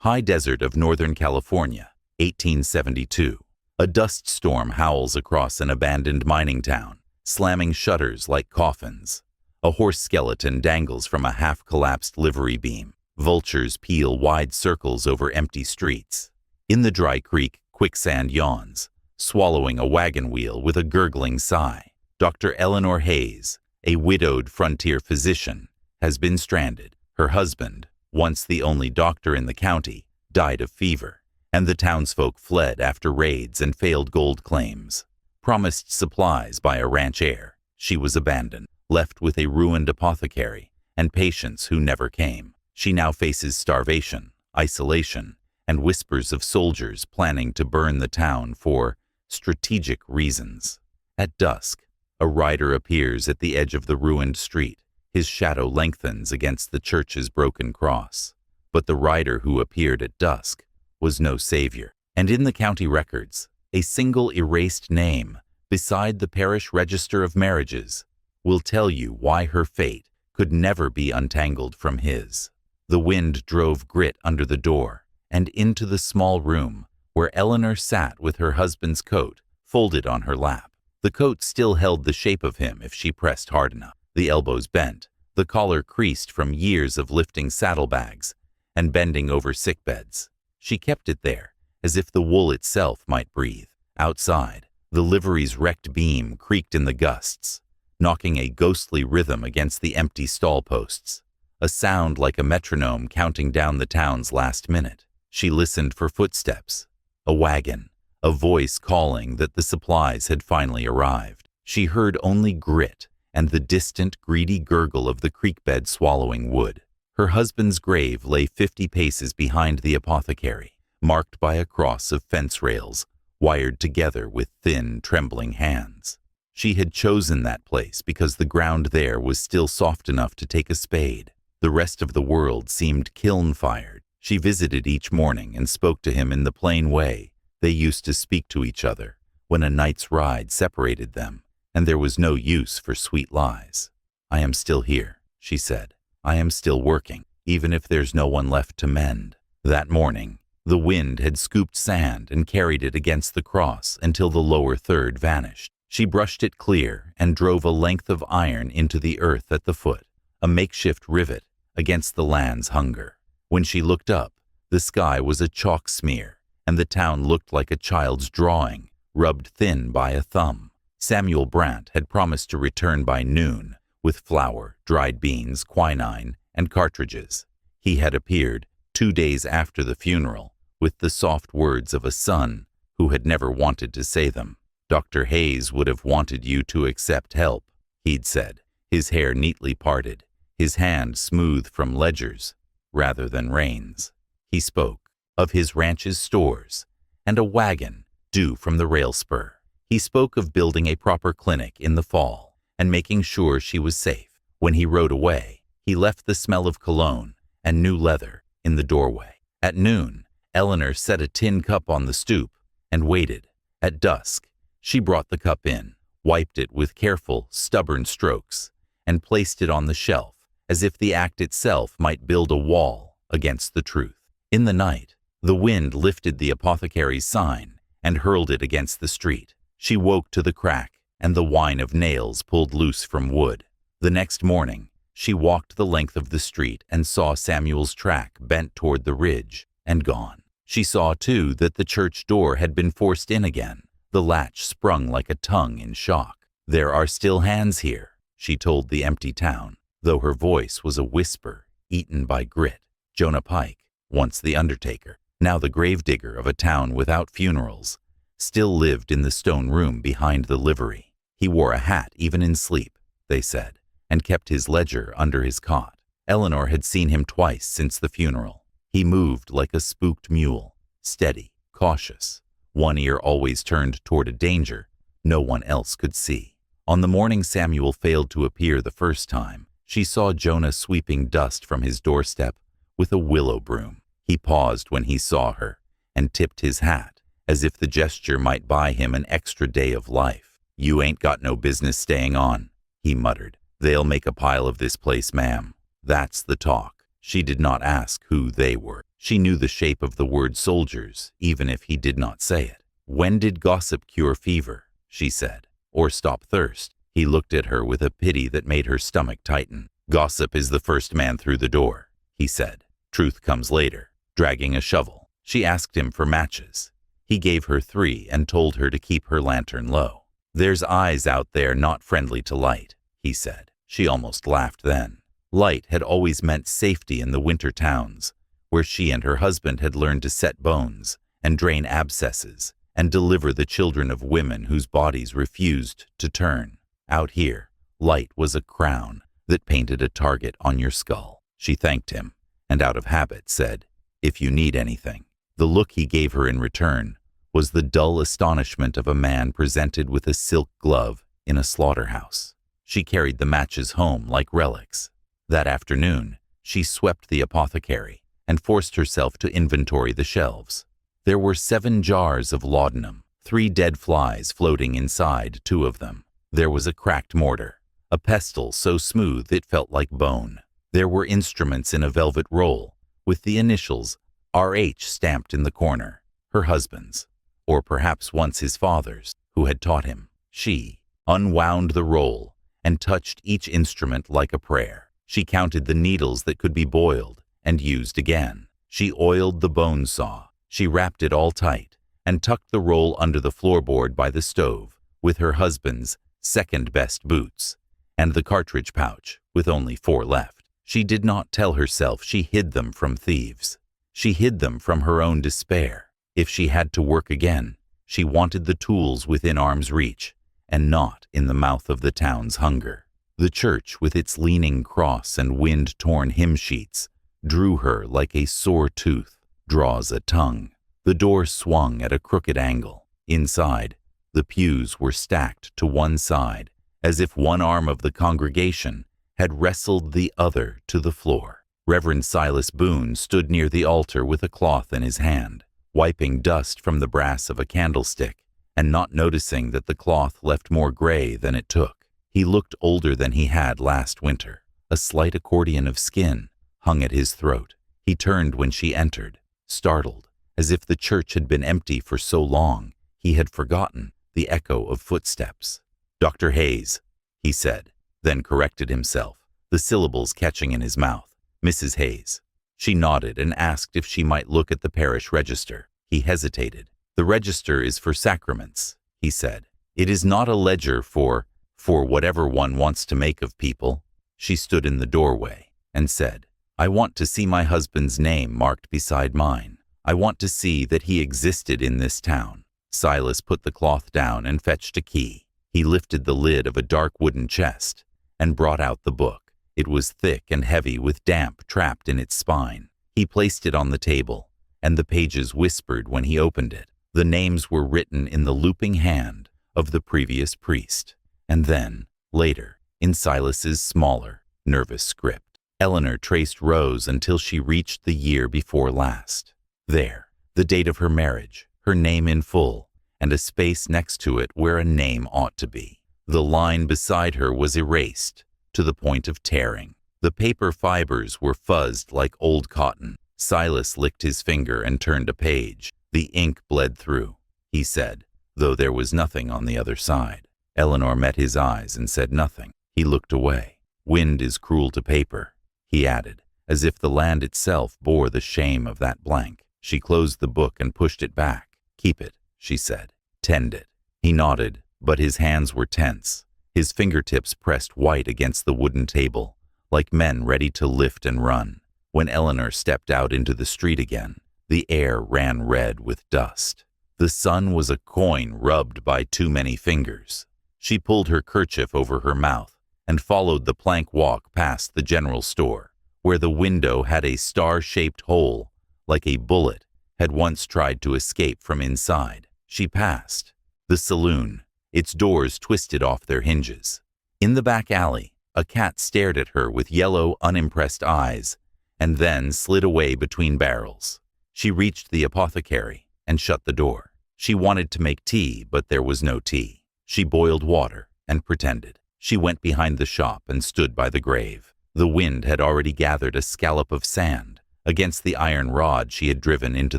High desert of Northern California, 1872. A dust storm howls across an abandoned mining town, slamming shutters like coffins. A horse skeleton dangles from a half-collapsed livery beam. Vultures peel wide circles over empty streets. In the dry creek, quicksand yawns, swallowing a wagon wheel with a gurgling sigh. Dr. Eleanor Hayes, a widowed frontier physician, has been stranded. Her husband, once the only doctor in the county, died of fever, and the townsfolk fled after raids and failed gold claims. Promised supplies by a ranch heir, she was abandoned, left with a ruined apothecary and patients who never came. She now faces starvation, isolation, and whispers of soldiers planning to burn the town for strategic reasons. At dusk, a rider appears at the edge of the ruined street. His shadow lengthens against the church's broken cross. But the rider who appeared at dusk was no savior. And in the county records, a single erased name beside the parish register of marriages will tell you why her fate could never be untangled from his. The wind drove grit under the door and into the small room where Eleanor sat with her husband's coat folded on her lap. The coat still held the shape of him if she pressed hard enough. The elbows bent, the collar creased from years of lifting saddlebags and bending over sickbeds. She kept it there, as if the wool itself might breathe. Outside, the livery's wrecked beam creaked in the gusts, knocking a ghostly rhythm against the empty stall posts, a sound like a metronome counting down the town's last minute. She listened for footsteps, a wagon, a voice calling that the supplies had finally arrived. She heard only grit and the distant, greedy gurgle of the creek bed swallowing wood. Her husband's grave lay 50 paces behind the apothecary, marked by a cross of fence rails, wired together with thin, trembling hands. She had chosen that place because the ground there was still soft enough to take a spade. The rest of the world seemed kiln-fired. She visited each morning and spoke to him in the plain way they used to speak to each other when a night's ride separated them, and there was no use for sweet lies. "I am still here," she said. "I am still working, even if there's no one left to mend." That morning, the wind had scooped sand and carried it against the cross until the lower third vanished. She brushed it clear and drove a length of iron into the earth at the foot, a makeshift rivet against the land's hunger. When she looked up, the sky was a chalk smear, and the town looked like a child's drawing, rubbed thin by a thumb. Samuel Brandt had promised to return by noon with flour, dried beans, quinine, and cartridges. He had appeared 2 days after the funeral with the soft words of a son who had never wanted to say them. "Dr. Hayes would have wanted you to accept help," he'd said, his hair neatly parted, his hand smooth from ledgers rather than reins. He spoke of his ranch's stores and a wagon due from the rail spur. He spoke of building a proper clinic in the fall and making sure she was safe. When he rode away, he left the smell of cologne and new leather in the doorway. At noon, Eleanor set a tin cup on the stoop and waited. At dusk, she brought the cup in, wiped it with careful, stubborn strokes, and placed it on the shelf, as if the act itself might build a wall against the truth. In the night, the wind lifted the apothecary's sign and hurled it against the street. She woke to the crack and the whine of nails pulled loose from wood. The next morning, she walked the length of the street and saw Samuel's track bent toward the ridge and gone. She saw, too, that the church door had been forced in again, the latch sprung like a tongue in shock. "There are still hands here," she told the empty town, though her voice was a whisper eaten by grit. Jonah Pike, once the undertaker, now the gravedigger of a town without funerals, still lived in the stone room behind the livery. He wore a hat even in sleep, they said, and kept his ledger under his cot. Eleanor had seen him twice since the funeral. He moved like a spooked mule, steady, cautious, one ear always turned toward a danger no one else could see. On the morning Samuel failed to appear the first time, she saw Jonah sweeping dust from his doorstep with a willow broom. He paused when he saw her and tipped his hat, as if the gesture might buy him an extra day of life. "You ain't got no business staying on," he muttered. "They'll make a pile of this place, ma'am." That's the talk. She did not ask who they were. She knew the shape of the word soldiers, even if he did not say it. "When did gossip cure fever?" she said. "Or stop thirst?" He looked at her with a pity that made her stomach tighten. "Gossip is the first man through the door," he said. "Truth comes later." Dragging a shovel, she asked him for matches. He gave her 3 and told her to keep her lantern low. "There's eyes out there not friendly to light," he said. She almost laughed then. Light had always meant safety in the winter towns, where she and her husband had learned to set bones and drain abscesses and deliver the children of women whose bodies refused to turn. Out here, light was a crown that painted a target on your skull. She thanked him, and out of habit said, "If you need anything." The look he gave her in return was the dull astonishment of a man presented with a silk glove in a slaughterhouse. She carried the matches home like relics. That afternoon, she swept the apothecary and forced herself to inventory the shelves. There were 7 jars of laudanum, 3 dead flies floating inside 2 of them. There was a cracked mortar, a pestle so smooth it felt like bone. There were instruments in a velvet roll, with the initials RH stamped in the corner, her husband's, or perhaps once his father's, who had taught him. She unwound the roll and touched each instrument like a prayer. She counted the needles that could be boiled and used again. She oiled the bone saw. She wrapped it all tight and tucked the roll under the floorboard by the stove with her husband's second-best boots and the cartridge pouch with only 4 left. She did not tell herself she hid them from thieves. She hid them from her own despair. If she had to work again, she wanted the tools within arm's reach and not in the mouth of the town's hunger. The church, with its leaning cross and wind-torn hymn sheets, drew her like a sore tooth draws a tongue. The door swung at a crooked angle. Inside, the pews were stacked to one side, as if one arm of the congregation had wrestled the other to the floor. Reverend Silas Boone stood near the altar with a cloth in his hand, wiping dust from the brass of a candlestick, and not noticing that the cloth left more gray than it took. He looked older than he had last winter. A slight accordion of skin hung at his throat. He turned when she entered, startled, as if the church had been empty for so long he had forgotten the echo of footsteps. "Dr. Hayes," he said, then corrected himself, the syllables catching in his mouth. "Mrs. Hayes." She nodded and asked if she might look at the parish register. He hesitated. "The register is for sacraments," he said. "It is not a ledger for whatever one wants to make of people." She stood in the doorway and said, "I want to see my husband's name marked beside mine. I want to see that he existed in this town." Silas put the cloth down and fetched a key. He lifted the lid of a dark wooden chest and brought out the book. It was thick and heavy with damp trapped in its spine. He placed it on the table, and the pages whispered when he opened it. The names were written in the looping hand of the previous priest, and then, later, in Silas's smaller, nervous script. Eleanor traced rows until she reached the year before last. There, the date of her marriage, her name in full, and a space next to it where a name ought to be. The line beside her was erased to the point of tearing. The paper fibers were fuzzed like old cotton. Silas licked his finger and turned a page. The ink bled through, he said, though there was nothing on the other side. Eleanor met his eyes and said nothing. He looked away. "Wind is cruel to paper," he added, as if the land itself bore the shame of that blank. She closed the book and pushed it back. "Keep it," she said. "Tend it." He nodded, but his hands were tense. His fingertips pressed white against the wooden table, like men ready to lift and run. When Eleanor stepped out into the street again, the air ran red with dust. The sun was a coin rubbed by too many fingers. She pulled her kerchief over her mouth and followed the plank walk past the general store, where the window had a star-shaped hole, like a bullet had once tried to escape from inside. She passed the saloon, its doors twisted off their hinges. In the back alley, a cat stared at her with yellow, unimpressed eyes, and then slid away between barrels. She reached the apothecary and shut the door. She wanted to make tea, but there was no tea. She boiled water and pretended. She went behind the shop and stood by the grave. The wind had already gathered a scallop of sand against the iron rod she had driven into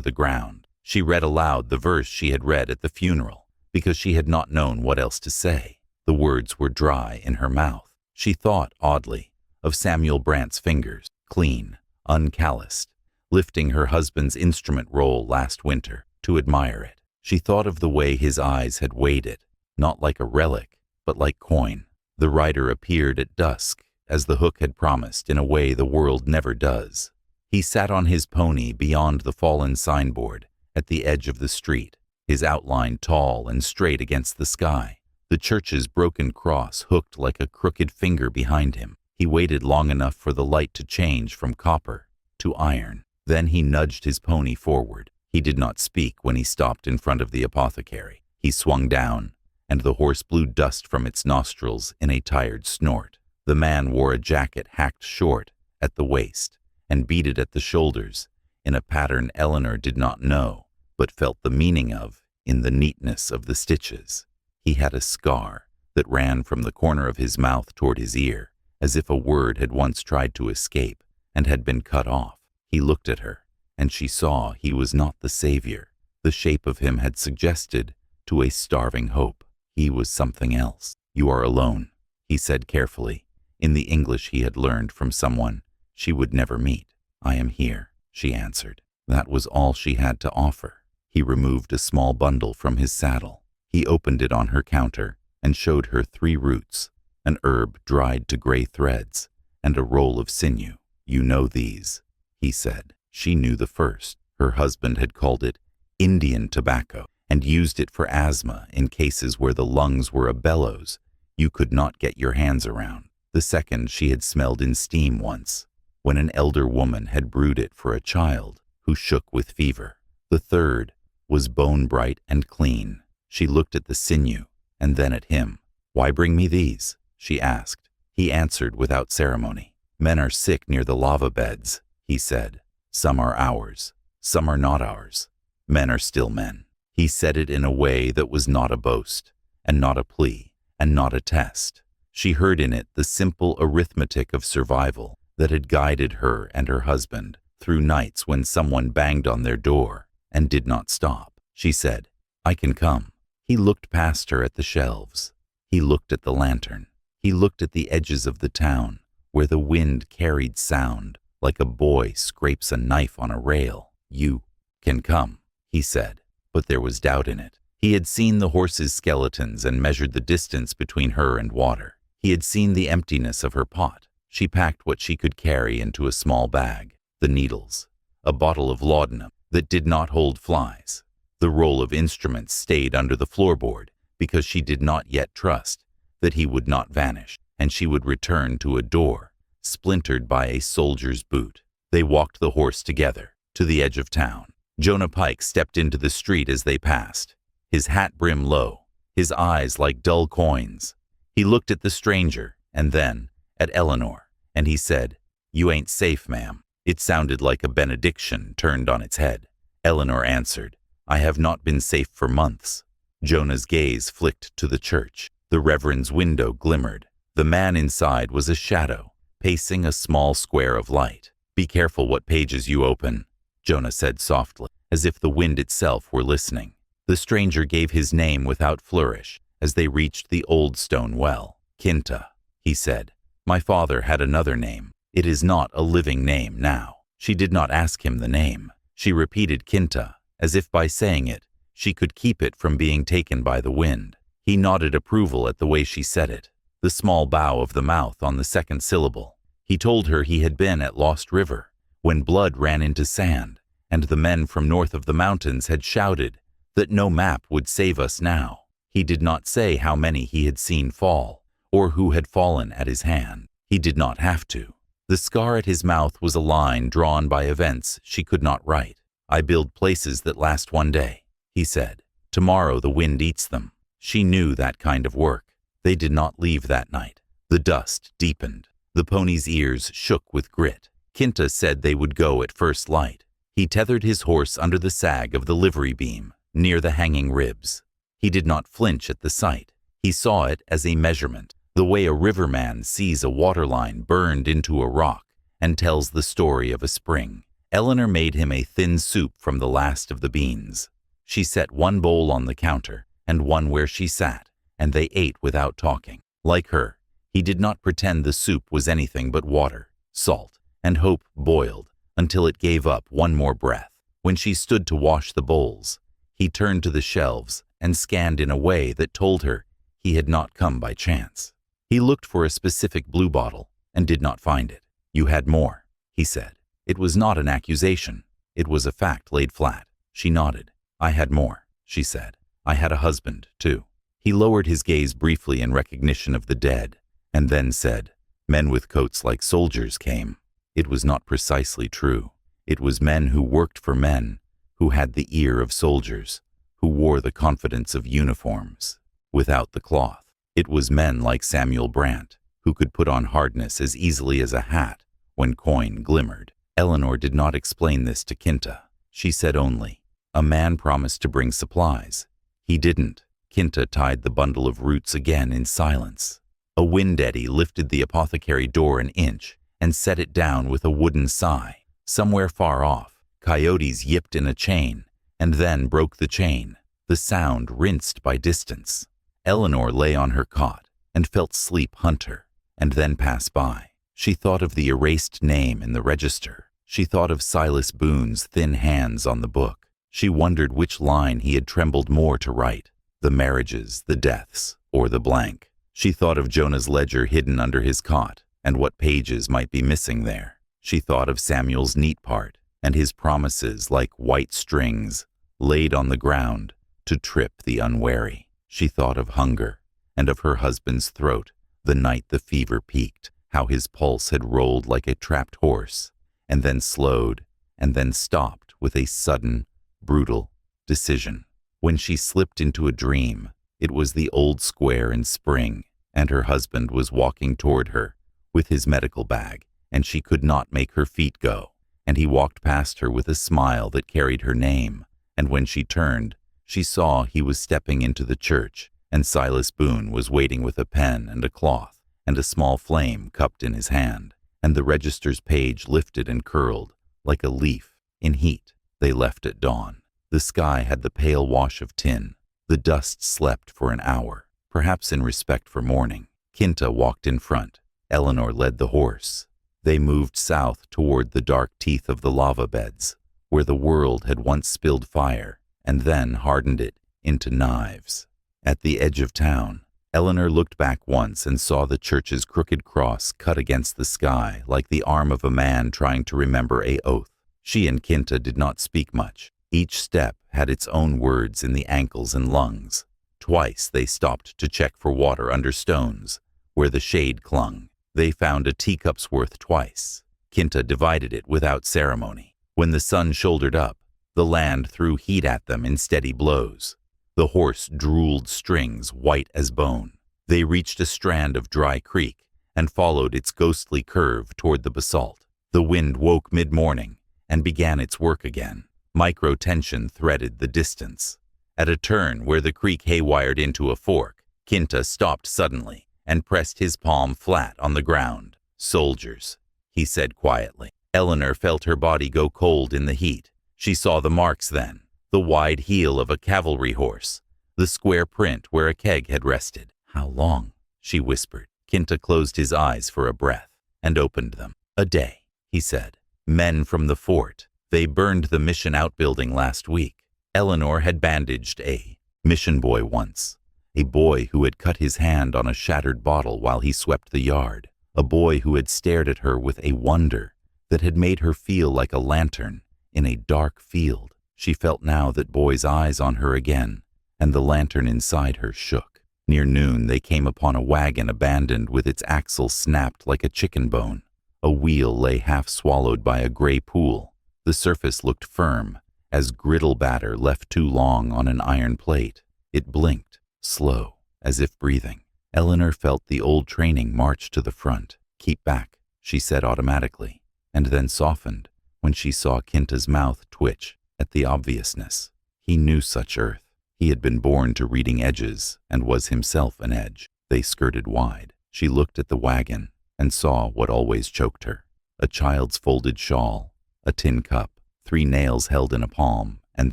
the ground. She read aloud the verse she had read at the funeral, because she had not known what else to say. The words were dry in her mouth. She thought, oddly, of Samuel Brant's fingers, clean, uncalloused, lifting her husband's instrument roll last winter to admire it. She thought of the way his eyes had weighed it, not like a relic, but like coin. The rider appeared at dusk, as the hook had promised, in a way the world never does. He sat on his pony beyond the fallen signboard, at the edge of the street, his outline tall and straight against the sky, the church's broken cross hooked like a crooked finger behind him. He waited long enough for the light to change from copper to iron. Then he nudged his pony forward. He did not speak when he stopped in front of the apothecary. He swung down, and the horse blew dust from its nostrils in a tired snort. The man wore a jacket hacked short at the waist and beaded at the shoulders in a pattern Eleanor did not know, but felt the meaning of in the neatness of the stitches. He had a scar that ran from the corner of his mouth toward his ear, as if a word had once tried to escape and had been cut off. He looked at her, and she saw he was not the savior the shape of him had suggested to a starving hope. He was something else. "You are alone," he said carefully, in the English he had learned from someone she would never meet. "I am here," she answered. That was all she had to offer. He removed a small bundle from his saddle. He opened it on her counter and showed her 3 roots, an herb dried to gray threads, and a roll of sinew. "You know these," he said. She knew the first. Her husband had called it Indian tobacco and used it for asthma in cases where the lungs were a bellows you could not get your hands around. The second she had smelled in steam once, when an elder woman had brewed it for a child who shook with fever. The third was bone bright and clean. She looked at the sinew and then at him. "Why bring me these?" she asked. He answered without ceremony. "Men are sick near the lava beds," he said. "Some are ours, some are not ours. Men are still men." He said it in a way that was not a boast, and not a plea, and not a test. She heard in it the simple arithmetic of survival that had guided her and her husband through nights when someone banged on their door and did not stop. She said, "I can come." He looked past her at the shelves. He looked at the lantern. He looked at the edges of the town, where the wind carried sound like a boy scrapes a knife on a rail. "You can come," he said, but there was doubt in it. He had seen the horses' skeletons and measured the distance between her and water. He had seen the emptiness of her pot. She packed what she could carry into a small bag, the needles, a bottle of laudanum that did not hold flies. The roll of instruments stayed under the floorboard because she did not yet trust that he would not vanish, and she would return to a door splintered by a soldier's boot. They walked the horse together to the edge of town. Jonah Pike stepped into the street as they passed, his hat brim low, his eyes like dull coins. He looked at the stranger and then at Eleanor, and he said, "You ain't safe, ma'am." It sounded like a benediction turned on its head. Eleanor answered, "I have not been safe for months." Jonah's gaze flicked to the church. The reverend's window glimmered. The man inside was a shadow, pacing a small square of light. "Be careful what pages you open," Jonah said softly, as if the wind itself were listening. The stranger gave his name without flourish as they reached the old stone well. "Kinta," he said. "My father had another name. It is not a living name now." She did not ask him the name. She repeated Kinta, as if by saying it, she could keep it from being taken by the wind. He nodded approval at the way she said it, the small bow of the mouth on the second syllable. He told her he had been at Lost River, when blood ran into sand, and the men from north of the mountains had shouted that no map would save us now. He did not say how many he had seen fall, or who had fallen at his hand. He did not have to. The scar at his mouth was a line drawn by events she could not write. "I build places that last one day," he said. "Tomorrow the wind eats them." She knew that kind of work. They did not leave that night. The dust deepened. The pony's ears shook with grit. Kinta said they would go at first light. He tethered his horse under the sag of the livery beam, near the hanging ribs. He did not flinch at the sight. He saw it as a measurement, the way a riverman sees a waterline burned into a rock and tells the story of a spring. Eleanor made him a thin soup from the last of the beans. She set one bowl on the counter and one where she sat, and they ate without talking. Like her, he did not pretend the soup was anything but water, salt, and hope boiled until it gave up one more breath. When she stood to wash the bowls, he turned to the shelves and scanned in a way that told her he had not come by chance. He looked for a specific blue bottle and did not find it. "You had more," he said. It was not an accusation. It was a fact laid flat. She nodded. "I had more," she said. "I had a husband, too." He lowered his gaze briefly in recognition of the dead, and then said, "Men with coats like soldiers came." It was not precisely true. It was men who worked for men, who had the ear of soldiers, who wore the confidence of uniforms, without the cloth. It was men like Samuel Brandt, who could put on hardness as easily as a hat when coin glimmered. Eleanor did not explain this to Kinta. She said only, "A man promised to bring supplies. He didn't." Kinta tied the bundle of roots again in silence. A wind eddy lifted the apothecary door an inch and set it down with a wooden sigh. Somewhere far off, coyotes yipped in a chain and then broke the chain, the sound rinsed by distance. Eleanor lay on her cot and felt sleep hunt her and then pass by. She thought of the erased name in the register. She thought of Silas Boone's thin hands on the book. She wondered which line he had trembled more to write, the marriages, the deaths, or the blank. She thought of Jonah's ledger hidden under his cot and what pages might be missing there. She thought of Samuel's neat part and his promises like white strings laid on the ground to trip the unwary. She thought of hunger and of her husband's throat the night the fever peaked, how his pulse had rolled like a trapped horse, and then slowed, and then stopped with a sudden, brutal decision. When she slipped into a dream, it was the old square in spring, and her husband was walking toward her with his medical bag, and she could not make her feet go, and he walked past her with a smile that carried her name, and when she turned, she saw he was stepping into the church, and Silas Boone was waiting with a pen and a cloth, and a small flame cupped in his hand, and the register's page lifted and curled, like a leaf, in heat. They left at dawn. The sky had the pale wash of tin. The dust slept for an hour, perhaps in respect for morning. Kinta walked in front. Eleanor led the horse. They moved south toward the dark teeth of the lava beds, where the world had once spilled fire and then hardened it into knives. At the edge of town, Eleanor looked back once and saw the church's crooked cross cut against the sky like the arm of a man trying to remember an oath. She and Kinta did not speak much. Each step had its own words in the ankles and lungs. Twice they stopped to check for water under stones, where the shade clung. They found a teacup's worth twice. Kinta divided it without ceremony. When the sun shouldered up, the land threw heat at them in steady blows. The horse drooled strings white as bone. They reached a strand of dry creek and followed its ghostly curve toward the basalt. The wind woke mid-morning and began its work again. Micro-tension threaded the distance. At a turn where the creek haywired into a fork, Kinta stopped suddenly and pressed his palm flat on the ground. "Soldiers," he said quietly. Eleanor felt her body go cold in the heat. She saw the marks then, the wide heel of a cavalry horse, the square print where a keg had rested. "How long?" she whispered. Kinta closed his eyes for a breath and opened them. "A day," he said. "Men from the fort. They burned the mission outbuilding last week." Eleanor had bandaged a mission boy once, a boy who had cut his hand on a shattered bottle while he swept the yard, a boy who had stared at her with a wonder that had made her feel like a lantern in a dark field. She felt now that boy's eyes on her again, and the lantern inside her shook. Near noon they came upon a wagon abandoned with its axle snapped like a chicken bone. A wheel lay half swallowed by a gray pool. The surface looked firm, as griddle batter left too long on an iron plate. It blinked, slow, as if breathing. Eleanor felt the old training march to the front. "Keep back," she said automatically, and then softened when she saw Kinta's mouth twitch at the obviousness. He knew such earth. He had been born to reading edges and was himself an edge. They skirted wide. She looked at the wagon and saw what always choked her. A child's folded shawl, a tin cup, 3 nails held in a palm, and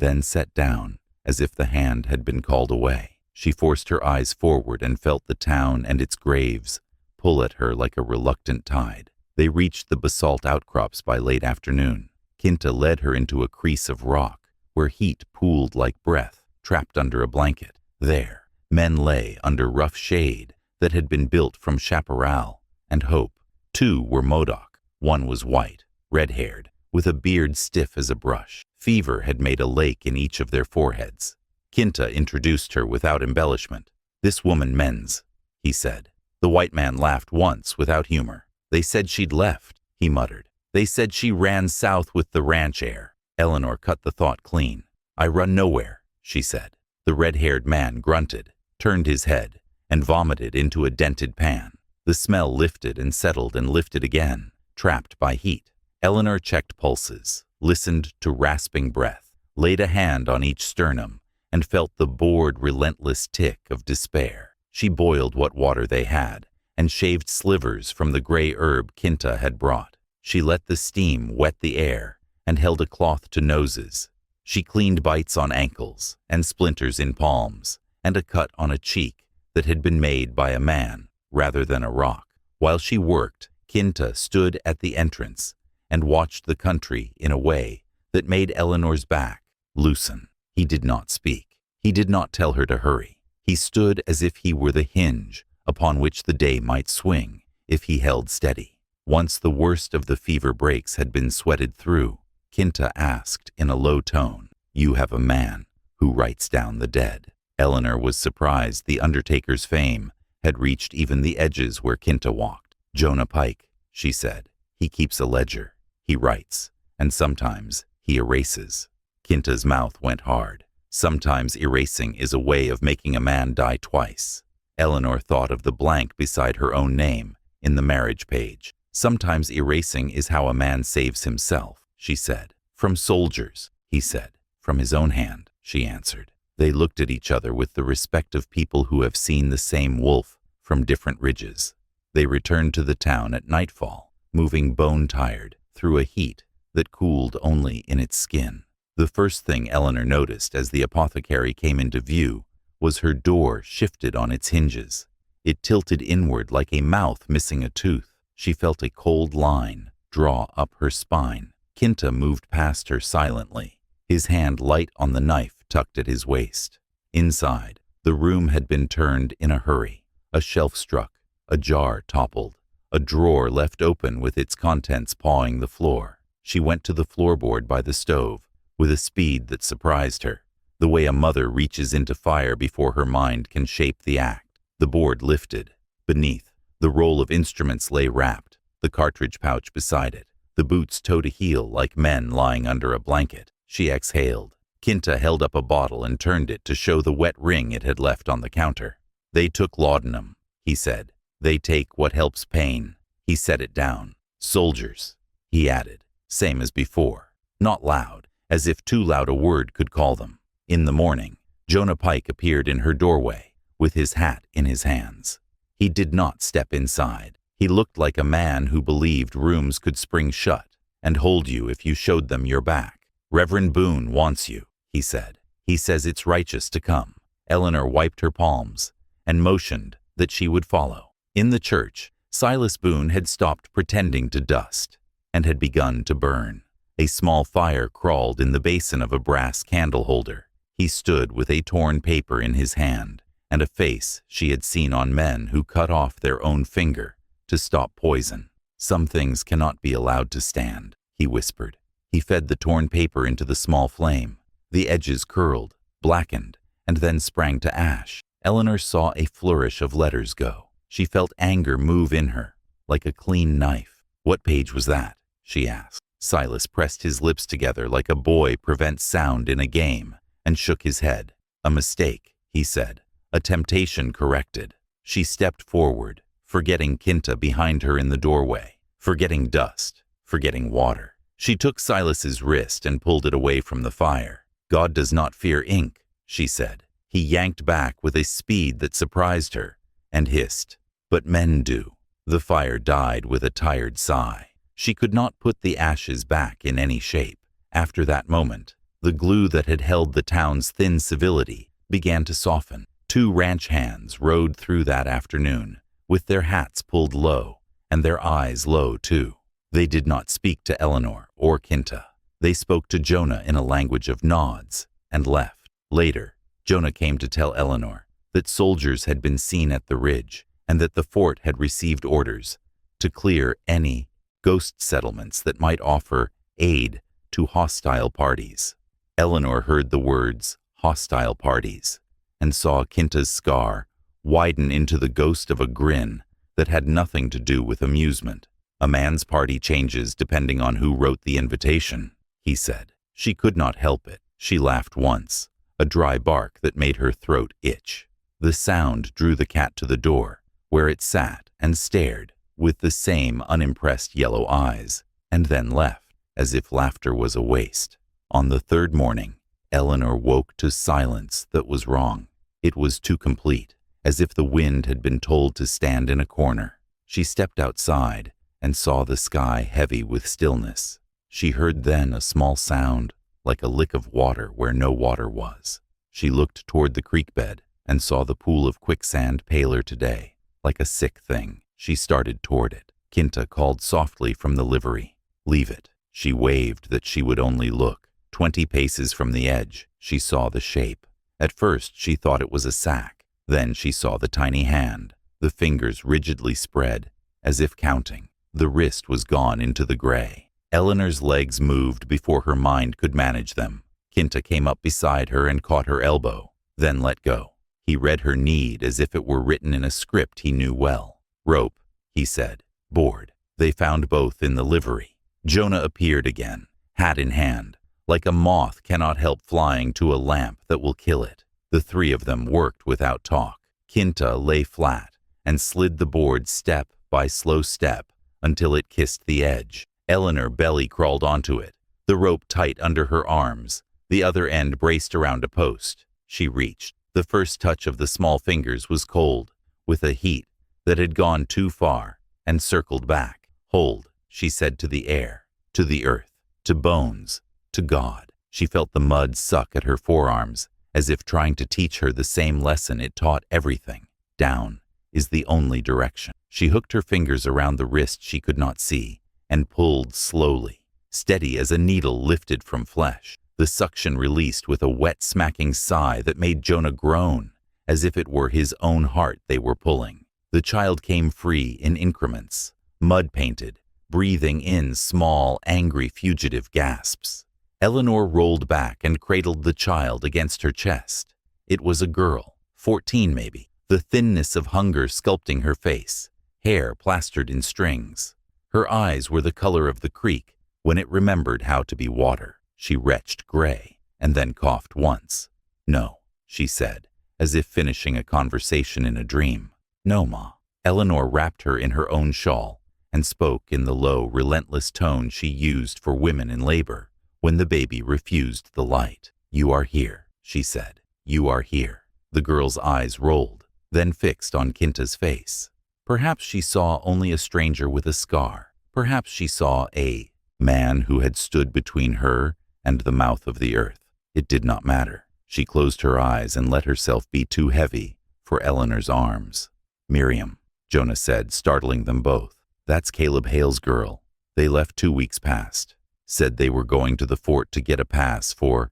then set down, as if the hand had been called away. She forced her eyes forward and felt the town and its graves pull at her like a reluctant tide. They reached the basalt outcrops by late afternoon. Kinta led her into a crease of rock, where heat pooled like breath, trapped under a blanket. There, men lay under rough shade that had been built from chaparral and hope. 2 were Modoc. 1 was white, red-haired, with a beard stiff as a brush. Fever had made a lake in each of their foreheads. Kinta introduced her without embellishment. "This woman mends," he said. The white man laughed once without humor. "They said she'd left," he muttered. "They said she ran south with the ranch air." Eleanor cut the thought clean. "I run nowhere," she said. The red-haired man grunted, turned his head, and vomited into a dented pan. The smell lifted and settled and lifted again, trapped by heat. Eleanor checked pulses, listened to rasping breath, laid a hand on each sternum, and felt the bored, relentless tick of despair. She boiled what water they had, and shaved slivers from the gray herb Kinta had brought. She let the steam wet the air, and held a cloth to noses. She cleaned bites on ankles, and splinters in palms, and a cut on a cheek that had been made by a man rather than a rock. While she worked, Kinta stood at the entrance and watched the country in a way that made Eleanor's back loosen. He did not speak. He did not tell her to hurry. He stood as if he were the hinge upon which the day might swing if he held steady. Once the worst of the fever breaks had been sweated through, Kinta asked in a low tone, "You have a man who writes down the dead." Eleanor was surprised the undertaker's fame had reached even the edges where Kinta walked. "Jonah Pike," she said. "He keeps a ledger. He writes, and sometimes he erases." Kinta's mouth went hard. Sometimes erasing is a way of making a man die twice. Eleanor thought of the blank beside her own name in the marriage page. "Sometimes erasing is how a man saves himself," she said. "From soldiers," he said. "From his own hand," she answered. They looked at each other with the respect of people who have seen the same wolf from different ridges. They returned to the town at nightfall, moving bone-tired through a heat that cooled only in its skin. The first thing Eleanor noticed as the apothecary came into view was her door shifted on its hinges. It tilted inward like a mouth missing a tooth. She felt a cold line draw up her spine. Kinta moved past her silently, his hand light on the knife tucked at his waist. Inside, the room had been turned in a hurry. A shelf struck, a jar toppled, a drawer left open with its contents pawing the floor. She went to the floorboard by the stove with a speed that surprised her, the way a mother reaches into fire before her mind can shape the act. The board lifted. Beneath, the roll of instruments lay wrapped, the cartridge pouch beside it, the boots toe to heel like men lying under a blanket. She exhaled. Kinta held up a bottle and turned it to show the wet ring it had left on the counter. "They took laudanum," he said. "They take what helps pain." He set it down. "Soldiers," he added, same as before, not loud, as if too loud a word could call them. In the morning, Jonah Pike appeared in her doorway, with his hat in his hands. He did not step inside. He looked like a man who believed rooms could spring shut and hold you if you showed them your back. "Reverend Boone wants you," he said. "He says it's righteous to come." Eleanor wiped her palms and motioned that she would follow. In the church, Silas Boone had stopped pretending to dust and had begun to burn. A small fire crawled in the basin of a brass candle holder. He stood with a torn paper in his hand and a face she had seen on men who cut off their own finger to stop poison. "Some things cannot be allowed to stand," he whispered. He fed the torn paper into the small flame. The edges curled, blackened, and then sprang to ash. Eleanor saw a flourish of letters go. She felt anger move in her, like a clean knife. "What page was that?" she asked. Silas pressed his lips together like a boy prevents sound in a game, and shook his head. "A mistake," he said. "A temptation corrected." She stepped forward, forgetting Kinta behind her in the doorway, forgetting dust, forgetting water. She took Silas's wrist and pulled it away from the fire. "God does not fear ink," she said. He yanked back with a speed that surprised her, and hissed, "But men do." The fire died with a tired sigh. She could not put the ashes back in any shape. After that moment, the glue that had held the town's thin civility began to soften. 2 ranch hands rode through that afternoon, with their hats pulled low, and their eyes low too. They did not speak to Eleanor or Kinta. They spoke to Jonah in a language of nods, and left. Later, Jonah came to tell Eleanor that soldiers had been seen at the ridge, and that the fort had received orders to clear any ghost settlements that might offer aid to hostile parties. Eleanor heard the words, hostile parties, and saw Kinta's scar widen into the ghost of a grin that had nothing to do with amusement. A man's party changes depending on who wrote the invitation, he said. She could not help it. She laughed once, a dry bark that made her throat itch. The sound drew the cat to the door, where it sat and stared with the same unimpressed yellow eyes, and then left, as if laughter was a waste. On the 3rd morning, Eleanor woke to silence that was wrong. It was too complete, as if the wind had been told to stand in a corner. She stepped outside and saw the sky heavy with stillness. She heard then a small sound, like a lick of water where no water was. She looked toward the creek bed and saw the pool of quicksand paler today, like a sick thing. She started toward it. Kinta called softly from the livery. Leave it. She waved that she would only look. 20 paces from the edge, she saw the shape. At first she thought it was a sack. Then she saw the tiny hand, the fingers rigidly spread, as if counting. The wrist was gone into the gray. Eleanor's legs moved before her mind could manage them. Kinta came up beside her and caught her elbow, then let go. He read her need as if it were written in a script he knew well. Rope, he said. Board. They found both in the livery. Jonah appeared again, hat in hand, like a moth cannot help flying to a lamp that will kill it. The 3 of them worked without talk. Kinta lay flat and slid the board step by slow step until it kissed the edge. Eleanor belly crawled onto it, the rope tight under her arms, the other end braced around a post. She reached. The first touch of the small fingers was cold, with a heat that had gone too far and circled back. Hold, she said to the air, to the earth, to bones, to God. She felt the mud suck at her forearms, as if trying to teach her the same lesson it taught everything. Down is the only direction. She hooked her fingers around the wrist she could not see and pulled slowly, steady as a needle lifted from flesh. The suction released with a wet smacking sigh that made Jonah groan, as if it were his own heart they were pulling. The child came free in increments, mud-painted, breathing in small, angry, fugitive gasps. Eleanor rolled back and cradled the child against her chest. It was a girl, 14 maybe, the thinness of hunger sculpting her face, hair plastered in strings. Her eyes were the color of the creek when it remembered how to be water. She retched gray and then coughed once. No, she said, as if finishing a conversation in a dream. No, Ma. Eleanor wrapped her in her own shawl and spoke in the low, relentless tone she used for women in labor when the baby refused the light. You are here, she said. You are here. The girl's eyes rolled, then fixed on Kinta's face. Perhaps she saw only a stranger with a scar. Perhaps she saw a man who had stood between her and the mouth of the earth. It did not matter. She closed her eyes and let herself be too heavy for Eleanor's arms. Miriam, Jonah said, startling them both. That's Caleb Hale's girl. They left 2 weeks past. Said they were going to the fort to get a pass for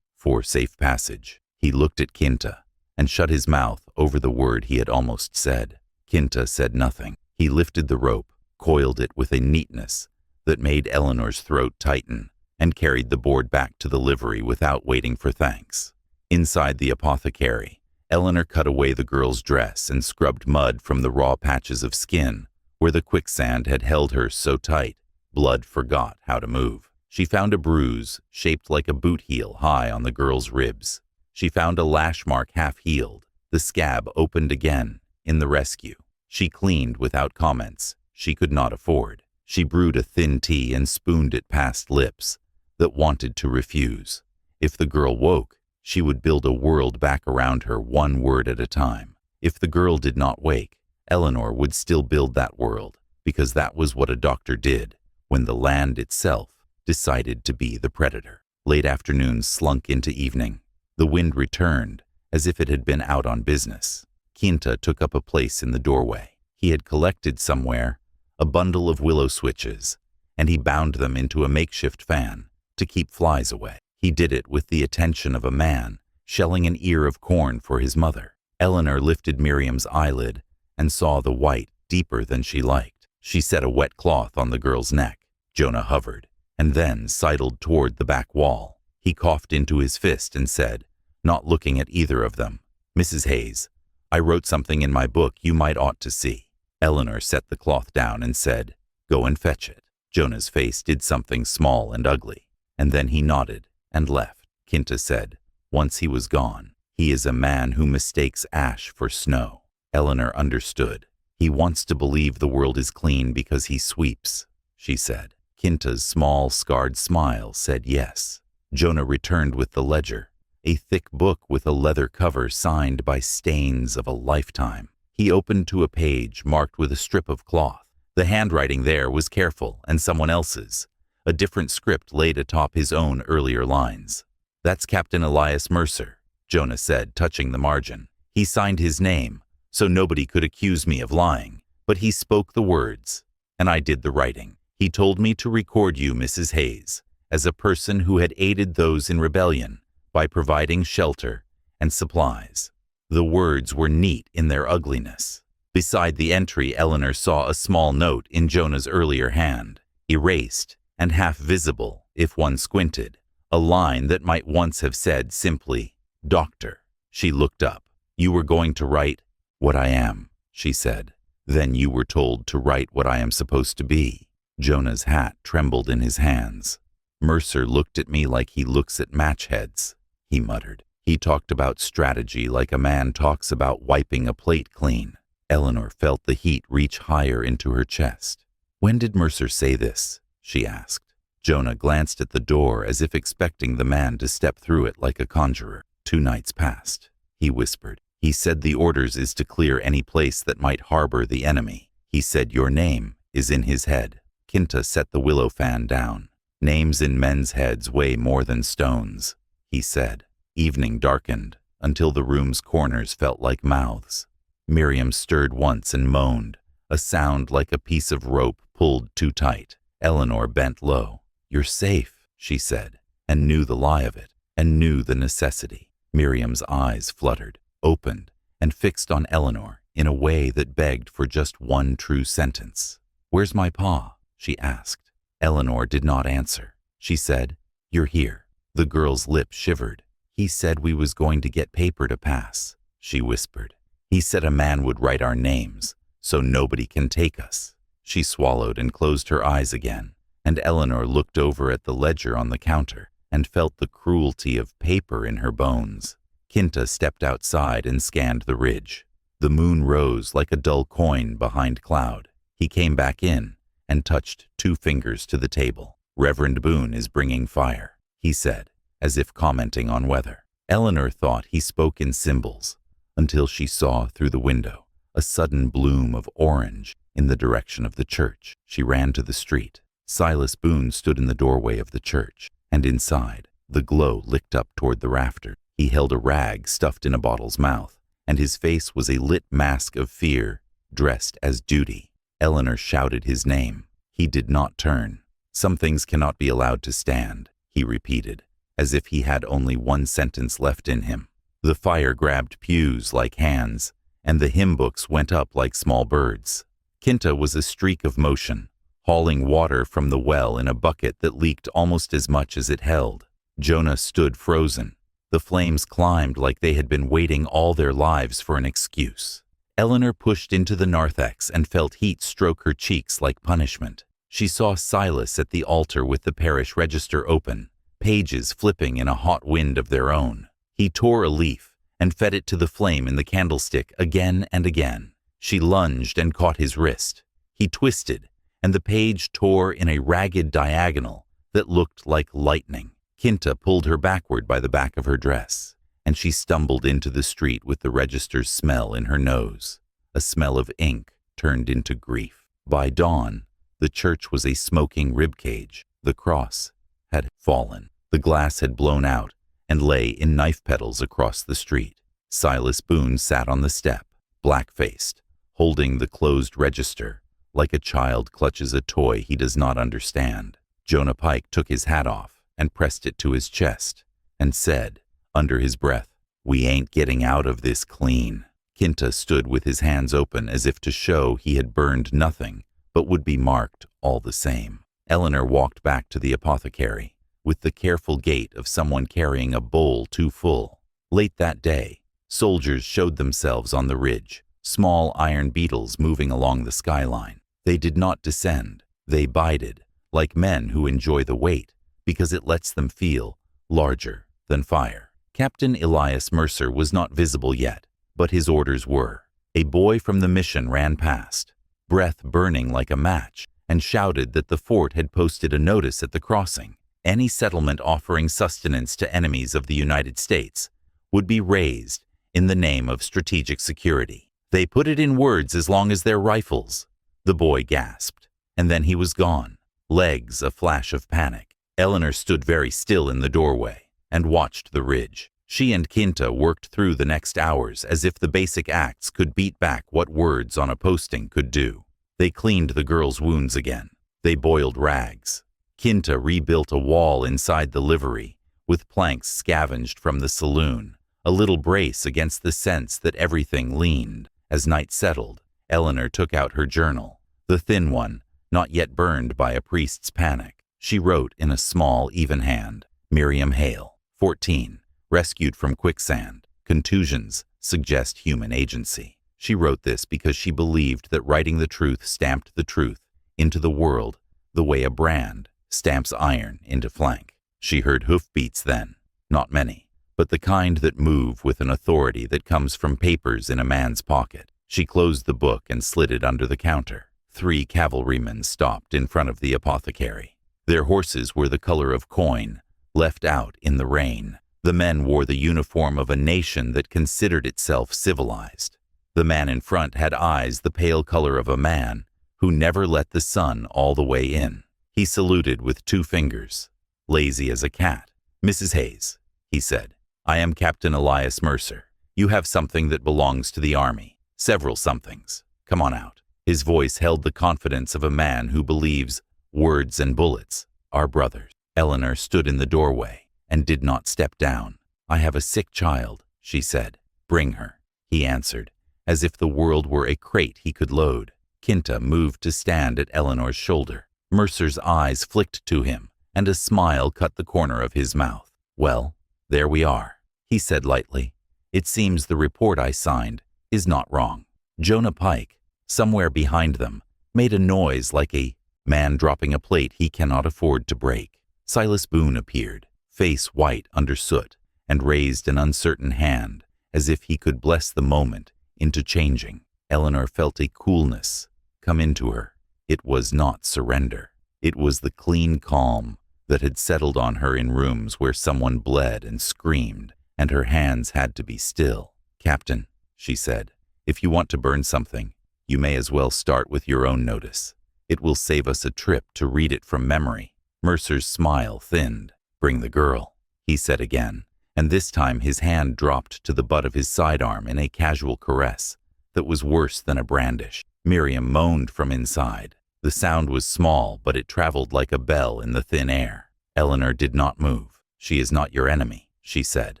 safe passage. He looked at Kinta and shut his mouth over the word he had almost said. Kinta said nothing. He lifted the rope, coiled it with a neatness that made Eleanor's throat tighten, and carried the board back to the livery without waiting for thanks. Inside the apothecary, Eleanor cut away the girl's dress and scrubbed mud from the raw patches of skin where the quicksand had held her so tight, blood forgot how to move. She found a bruise shaped like a boot heel high on the girl's ribs. She found a lash mark half healed, the scab opened again in the rescue. She cleaned without comments she could not afford. She brewed a thin tea and spooned it past lips that wanted to refuse. If the girl woke, she would build a world back around her 1 word at a time. If the girl did not wake, Eleanor would still build that world, because that was what a doctor did when the land itself decided to be the predator. Late afternoon slunk into evening. The wind returned, as if it had been out on business. Quinta took up a place in the doorway. He had collected somewhere a bundle of willow switches, and he bound them into a makeshift fan to keep flies away. He did it with the attention of a man shelling an ear of corn for his mother. Eleanor lifted Miriam's eyelid and saw the white deeper than she liked. She set a wet cloth on the girl's neck. Jonah hovered, and then sidled toward the back wall. He coughed into his fist and said, not looking at either of them, "Mrs. Hayes, I wrote something in my book you might ought to see." Eleanor set the cloth down and said, "Go and fetch it." Jonah's face did something small and ugly, and then he nodded and left. Quinta said, once he was gone, "He is a man who mistakes ash for snow." Eleanor understood. "He wants to believe the world is clean because he sweeps," she said. Quinta's small, scarred smile said yes. Jonah returned with the ledger, a thick book with a leather cover signed by stains of a lifetime. He opened to a page marked with a strip of cloth. The handwriting there was careful and someone else's. A different script laid atop his own earlier lines. "That's Captain Elias Mercer," Jonah said, touching the margin. "He signed his name, so nobody could accuse me of lying, but he spoke the words, and I did the writing. He told me to record you, Mrs. Hayes, as a person who had aided those in rebellion by providing shelter and supplies." The words were neat in their ugliness. Beside the entry, Eleanor saw a small note in Jonah's earlier hand, erased and half visible if one squinted, a line that might once have said simply, "Doctor." She looked up. "You were going to write what I am," she said. "Then you were told to write what I am supposed to be." Jonah's hat trembled in his hands. "Mercer looked at me like he looks at match heads," he muttered. "He talked about strategy like a man talks about wiping a plate clean." Eleanor felt the heat reach higher into her chest. "When did Mercer say this?" she asked. Jonah glanced at the door as if expecting the man to step through it like a conjurer. "2 nights past," he whispered. "He said the orders is to clear any place that might harbor the enemy. He said your name is in his head." Quinta set the willow fan down. "Names in men's heads weigh more than stones," he said. Evening darkened until the room's corners felt like mouths. Miriam stirred once and moaned, a sound like a piece of rope pulled too tight. Eleanor bent low. "You're safe," she said, and knew the lie of it, and knew the necessity. Miriam's eyes fluttered, opened, and fixed on Eleanor in a way that begged for just one true sentence. "Where's my pa?" she asked. Eleanor did not answer. She said, "You're here." The girl's lip shivered. "He said we was going to get paper to pass," she whispered. "He said a man would write our names, so nobody can take us." She swallowed and closed her eyes again, and Eleanor looked over at the ledger on the counter and felt the cruelty of paper in her bones. Quinta stepped outside and scanned the ridge. The moon rose like a dull coin behind cloud. He came back in and touched 2 fingers to the table. "Reverend Boone is bringing fire," he said, as if commenting on weather. Eleanor thought he spoke in symbols, until she saw through the window a sudden bloom of orange in the direction of the church. She ran to the street. Silas Boone stood in the doorway of the church, and inside, the glow licked up toward the rafter. He held a rag stuffed in a bottle's mouth, and his face was a lit mask of fear, dressed as duty. Eleanor shouted his name. He did not turn. "Some things cannot be allowed to stand," he repeated, as if he had only one sentence left in him. The fire grabbed pews like hands, and the hymn books went up like small birds. Quinta was a streak of motion, hauling water from the well in a bucket that leaked almost as much as it held. Jonah stood frozen. The flames climbed like they had been waiting all their lives for an excuse. Eleanor pushed into the narthex and felt heat stroke her cheeks like punishment. She saw Silas at the altar with the parish register open, pages flipping in a hot wind of their own. He tore a leaf and fed it to the flame in the candlestick again and again. She lunged and caught his wrist. He twisted, and the page tore in a ragged diagonal that looked like lightning. Quinta pulled her backward by the back of her dress, and she stumbled into the street with the register's smell in her nose, a smell of ink turned into grief. By dawn, The church was a smoking ribcage. The cross had fallen. The glass had blown out and lay in knife petals across the street. Silas Boone sat on the step, black-faced, holding the closed register, like a child clutches a toy he does not understand. Jonah Pike took his hat off and pressed it to his chest and said, under his breath, "We ain't getting out of this clean." Kinta stood with his hands open as if to show he had burned nothing, but would be marked all the same. Eleanor walked back to the apothecary, with the careful gait of someone carrying a bowl too full. Late that day, soldiers showed themselves on the ridge, small iron beetles moving along the skyline. They did not descend. They bided, like men who enjoy the weight, because it lets them feel larger than fire. Captain Elias Mercer was not visible yet, but his orders were. A boy from the mission ran past, breath burning like a match, and shouted that the fort had posted a notice at the crossing. Any settlement offering sustenance to enemies of the United States would be razed in the name of strategic security. They put it in words as long as their rifles. The boy gasped, and then he was gone, legs a flash of panic. Eleanor stood very still in the doorway and watched the ridge. She and Kinta worked through the next hours as if the basic acts could beat back what words on a posting could do. They cleaned the girl's wounds again. They boiled rags. Kinta rebuilt a wall inside the livery, with planks scavenged from the saloon, a little brace against the sense that everything leaned. As night settled, Eleanor took out her journal, the thin one, not yet burned by a priest's panic. She wrote in a small, even hand, Miriam Hale, 14, rescued from quicksand. Contusions suggest human agency. She wrote this because she believed that writing the truth stamped the truth into the world the way a brand stamps iron into flank. She heard hoofbeats then, not many, but the kind that move with an authority that comes from papers in a man's pocket. She closed the book and slid it under the counter. 3 cavalrymen stopped in front of the apothecary. Their horses were the color of coin, left out in the rain. The men wore the uniform of a nation that considered itself civilized. The man in front had eyes the pale color of a man who never let the sun all the way in. He saluted with 2 fingers, lazy as a cat. "Mrs. Hayes," he said, "I am Captain Elias Mercer. You have something that belongs to the Army. Several somethings. Come on out." His voice held the confidence of a man who believes words and bullets are brothers. Eleanor stood in the doorway and did not step down. "I have a sick child," she said. "Bring her," he answered, as if the world were a crate he could load. Kinta moved to stand at Eleanor's shoulder. Mercer's eyes flicked to him, and a smile cut the corner of his mouth. "Well, there we are," he said lightly. "It seems the report I signed is not wrong." Jonah Pike, somewhere behind them, made a noise like a man dropping a plate he cannot afford to break. Silas Boone appeared, face white under soot, and raised an uncertain hand as if he could bless the moment into changing. Eleanor felt a coolness come into her. It was not surrender. It was the clean calm that had settled on her in rooms where someone bled and screamed, and her hands had to be still. "Captain," she said, "if you want to burn something, you may as well start with your own notice. It will save us a trip to read it from memory." Mercer's smile thinned. "Bring the girl," he said again, and this time his hand dropped to the butt of his sidearm in a casual caress that was worse than a brandish. Miriam moaned from inside. The sound was small, but it traveled like a bell in the thin air. Eleanor did not move. "She is not your enemy," she said.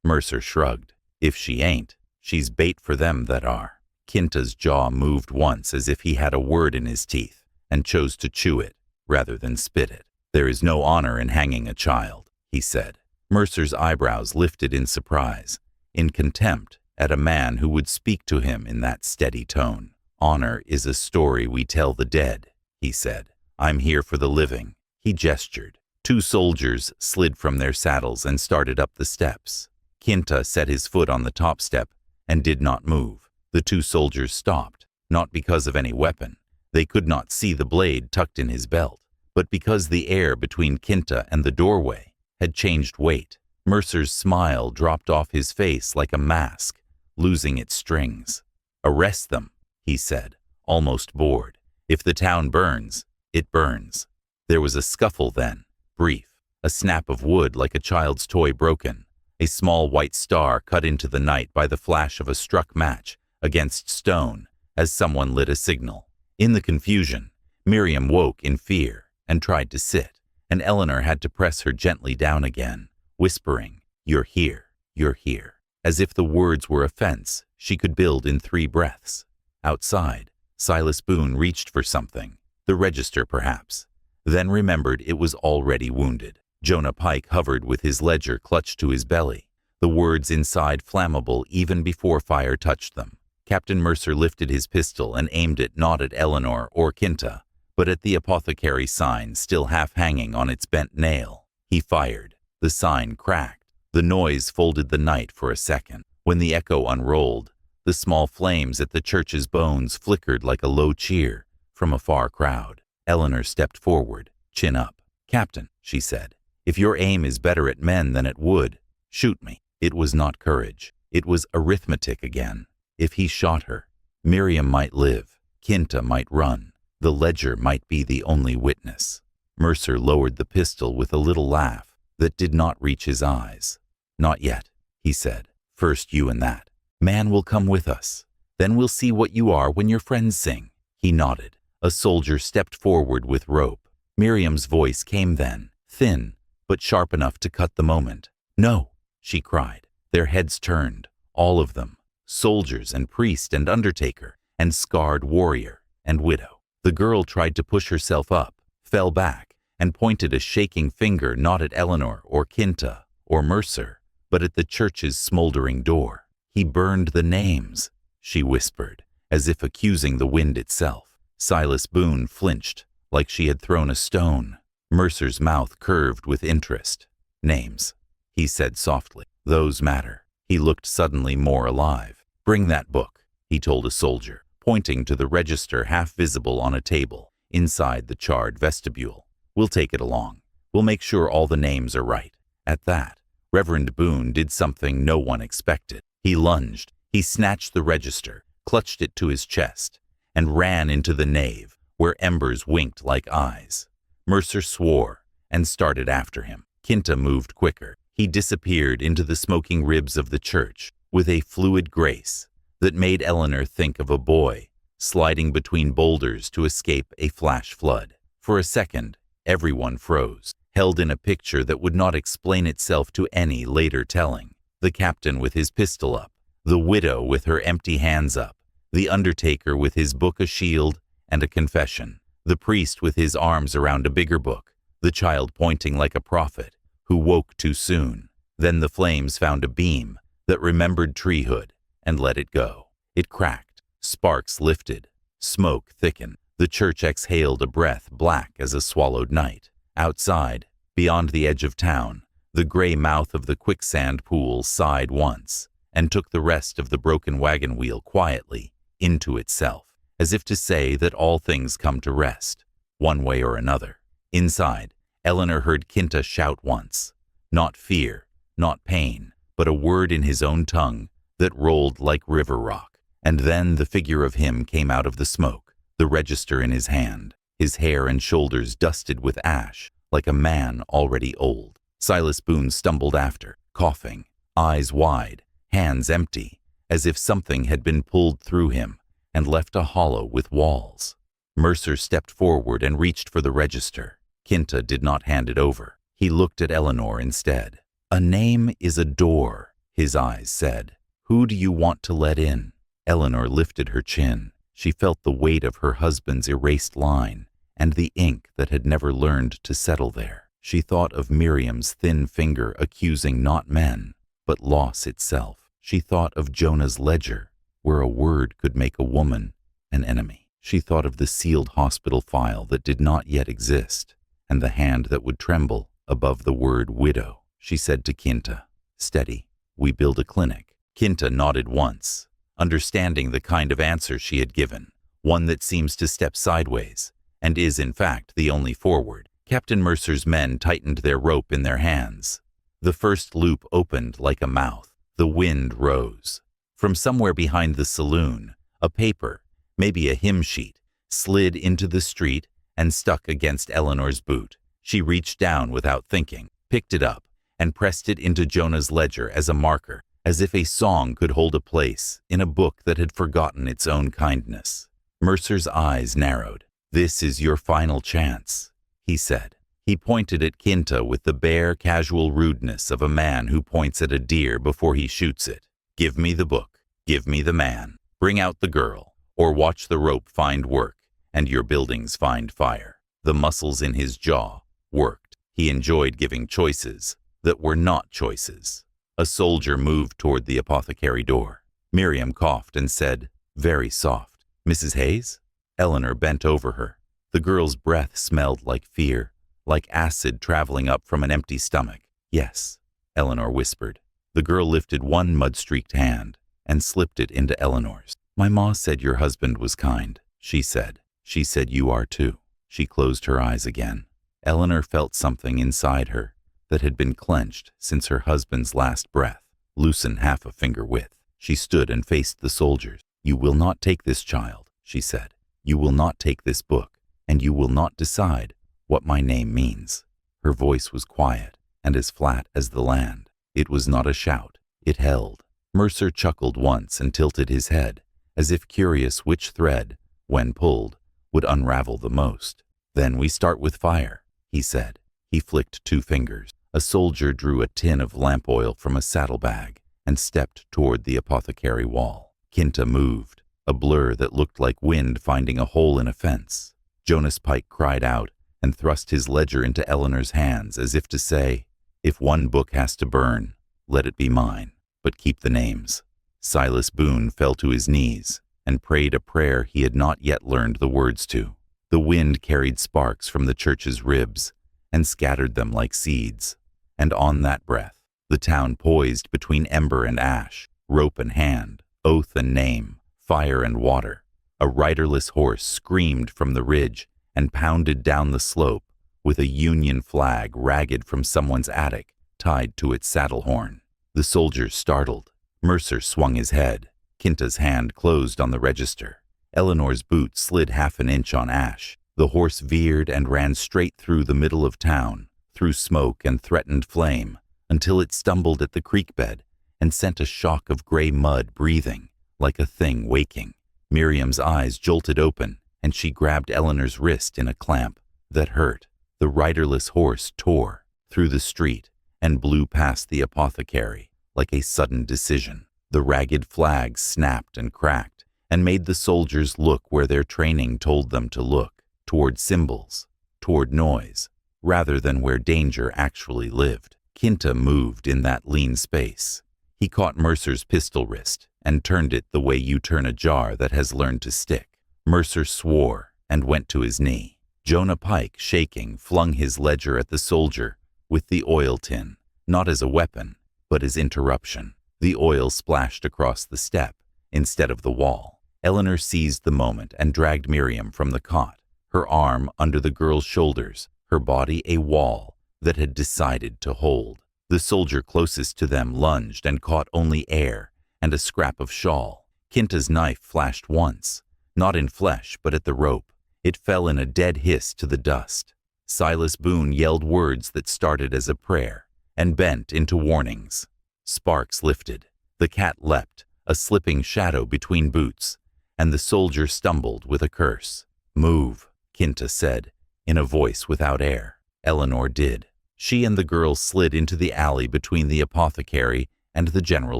Mercer shrugged. "If she ain't, she's bait for them that are." Kinta's jaw moved once as if he had a word in his teeth and chose to chew it rather than spit it. "There is no honor in hanging a child," he said. Mercer's eyebrows lifted in surprise, in contempt at a man who would speak to him in that steady tone. "Honor is a story we tell the dead," he said. "I'm here for the living." He gestured. 2 soldiers slid from their saddles and started up the steps. Kinta set his foot on the top step and did not move. The 2 soldiers stopped, not because of any weapon. They could not see the blade tucked in his belt, but because the air between Kinta and the doorway had changed weight. Mercer's smile dropped off his face like a mask, losing its strings. "Arrest them," he said, almost bored. "If the town burns, It burns. There was a scuffle then, brief, a snap of wood like a child's toy broken, a small white star cut into the night by the flash of a struck match against stone as someone lit a signal. In the confusion, Miriam woke in fear and tried to sit, and Eleanor had to press her gently down again, whispering, "You're here, you're here," as if the words were a fence she could build in 3 breaths. Outside, Silas Boone reached for something, the register perhaps, then remembered it was already wounded. Jonah Pike hovered with his ledger clutched to his belly, the words inside flammable even before fire touched them. Captain Mercer lifted his pistol and aimed it not at Eleanor or Kinta, but at the apothecary sign still half hanging on its bent nail. He fired. The sign cracked. The noise folded the night for a second. When the echo unrolled, the small flames at the church's bones flickered like a low cheer from a far crowd. Eleanor stepped forward, chin up. "Captain," she said, "if your aim is better at men than at wood, shoot me." It was not courage. It was arithmetic again. If he shot her, Miriam might live, Kinta might run, the ledger might be the only witness. Mercer lowered the pistol with a little laugh that did not reach his eyes. "Not yet," he said. "First you and that. Man will come with us. Then we'll see what you are when your friends sing." He nodded. A soldier stepped forward with rope. Miriam's voice came then, thin, but sharp enough to cut the moment. "No," she cried. Their heads turned, all of them, soldiers and priest and undertaker, and scarred warrior and widow. The girl tried to push herself up, fell back, and pointed a shaking finger not at Eleanor or Kinta or Mercer, but at the church's smoldering door. "He burned the names," she whispered, as if accusing the wind itself. Silas Boone flinched, like she had thrown a stone. Mercer's mouth curved with interest. "Names," he said softly. "Those matter." He looked suddenly more alive. "Bring that book," he told a soldier, pointing to the register half visible on a table inside the charred vestibule. "We'll take it along. We'll make sure all the names are right." At that, Reverend Boone did something no one expected. He lunged. He snatched the register, clutched it to his chest, and ran into the nave, where embers winked like eyes. Mercer swore and started after him. Kinta moved quicker. He disappeared into the smoking ribs of the church with a fluid grace that made Eleanor think of a boy sliding between boulders to escape a flash flood. For a second, everyone froze, held in a picture that would not explain itself to any later telling. The captain with his pistol up, the widow with her empty hands up, the undertaker with his book a shield and a confession, the priest with his arms around a bigger book, the child pointing like a prophet who woke too soon. Then the flames found a beam that remembered treehood and let it go. It cracked, sparks lifted, smoke thickened. The church exhaled a breath black as a swallowed night. Outside, beyond the edge of town, the gray mouth of the quicksand pool sighed once and took the rest of the broken wagon wheel quietly into itself, as if to say that all things come to rest, one way or another. Inside, Eleanor heard Kinta shout once, not fear, not pain, but a word in his own tongue that rolled like river rock. And then the figure of him came out of the smoke, the register in his hand, his hair and shoulders dusted with ash, like a man already old. Silas Boone stumbled after, coughing, eyes wide, hands empty, as if something had been pulled through him and left a hollow with walls. Mercer stepped forward and reached for the register. Kinta did not hand it over. He looked at Eleanor instead. "A name is a door," his eyes said. "Who do you want to let in?" Eleanor lifted her chin. She felt the weight of her husband's erased line and the ink that had never learned to settle there. She thought of Miriam's thin finger accusing not men, but loss itself. She thought of Jonah's ledger, where a word could make a woman an enemy. She thought of the sealed hospital file that did not yet exist, and the hand that would tremble above the word widow. She said to Kinta, "Steady, we build a clinic." Kinta nodded once, understanding the kind of answer she had given, one that seems to step sideways, and is in fact the only forward. Captain Mercer's men tightened their rope in their hands. The first loop opened like a mouth. The wind rose. From somewhere behind the saloon, a paper, maybe a hymn sheet, slid into the street and stuck against Eleanor's boot. She reached down without thinking, picked it up, and pressed it into Jonah's ledger as a marker, as if a song could hold a place in a book that had forgotten its own kindness. Mercer's eyes narrowed. "This is your final chance," he said. He pointed at Kinta with the bare, casual rudeness of a man who points at a deer before he shoots it. "Give me the book. Give me the man. Bring out the girl, or watch the rope find work, and your buildings find fire." The muscles in his jaw worked. He enjoyed giving choices that were not choices. A soldier moved toward the apothecary door. Miriam coughed and said, very soft, "Mrs. Hayes?" Eleanor bent over her. The girl's breath smelled like fear, like acid traveling up from an empty stomach. "Yes," Eleanor whispered. The girl lifted one mud-streaked hand and slipped it into Eleanor's. "My ma said your husband was kind," she said. "She said you are too." She closed her eyes again. Eleanor felt something inside her that had been clenched since her husband's last breath, loosen half a finger width. She stood and faced the soldiers. "You will not take this child," she said. "You will not take this book, and you will not decide what my name means." Her voice was quiet and as flat as the land. It was not a shout. It held. Mercer chuckled once and tilted his head, as if curious which thread, when pulled, would unravel the most. "Then we start with fire," he said. He flicked 2 fingers. A soldier drew a tin of lamp oil from a saddlebag and stepped toward the apothecary wall. Kinta moved, a blur that looked like wind finding a hole in a fence. Jonas Pike cried out and thrust his ledger into Eleanor's hands as if to say, "If one book has to burn, let it be mine, but keep the names." Silas Boone fell to his knees and prayed a prayer he had not yet learned the words to. The wind carried sparks from the church's ribs and scattered them like seeds. And on that breath, the town poised between ember and ash, rope and hand, oath and name, fire and water. A riderless horse screamed from the ridge and pounded down the slope with a Union flag ragged from someone's attic tied to its saddle horn. The soldiers startled. Mercer swung his head. Kinta's hand closed on the register. Eleanor's boot slid half an inch on ash. The horse veered and ran straight through the middle of town, through smoke and threatened flame, until it stumbled at the creek bed and sent a shock of gray mud breathing, like a thing waking. Miriam's eyes jolted open, and she grabbed Eleanor's wrist in a clamp that hurt. The riderless horse tore through the street and blew past the apothecary like a sudden decision. The ragged flags snapped and cracked and made the soldiers look where their training told them to look, toward symbols, toward noise, rather than where danger actually lived. Kinta moved in that lean space. He caught Mercer's pistol wrist and turned it the way you turn a jar that has learned to stick. Mercer swore and went to his knee. Jonah Pike, shaking, flung his ledger at the soldier with the oil tin, not as a weapon, but as interruption. The oil splashed across the step instead of the wall. Eleanor seized the moment and dragged Miriam from the cot, her arm under the girl's shoulders, her body a wall that had decided to hold. The soldier closest to them lunged and caught only air and a scrap of shawl. Kinta's knife flashed once, not in flesh but at the rope. It fell in a dead hiss to the dust. Silas Boone yelled words that started as a prayer and bent into warnings. Sparks lifted. The cat leapt, a slipping shadow between boots, and the soldier stumbled with a curse. "Move," Kinta said, in a voice without air. Eleanor did. She and the girl slid into the alley between the apothecary and the general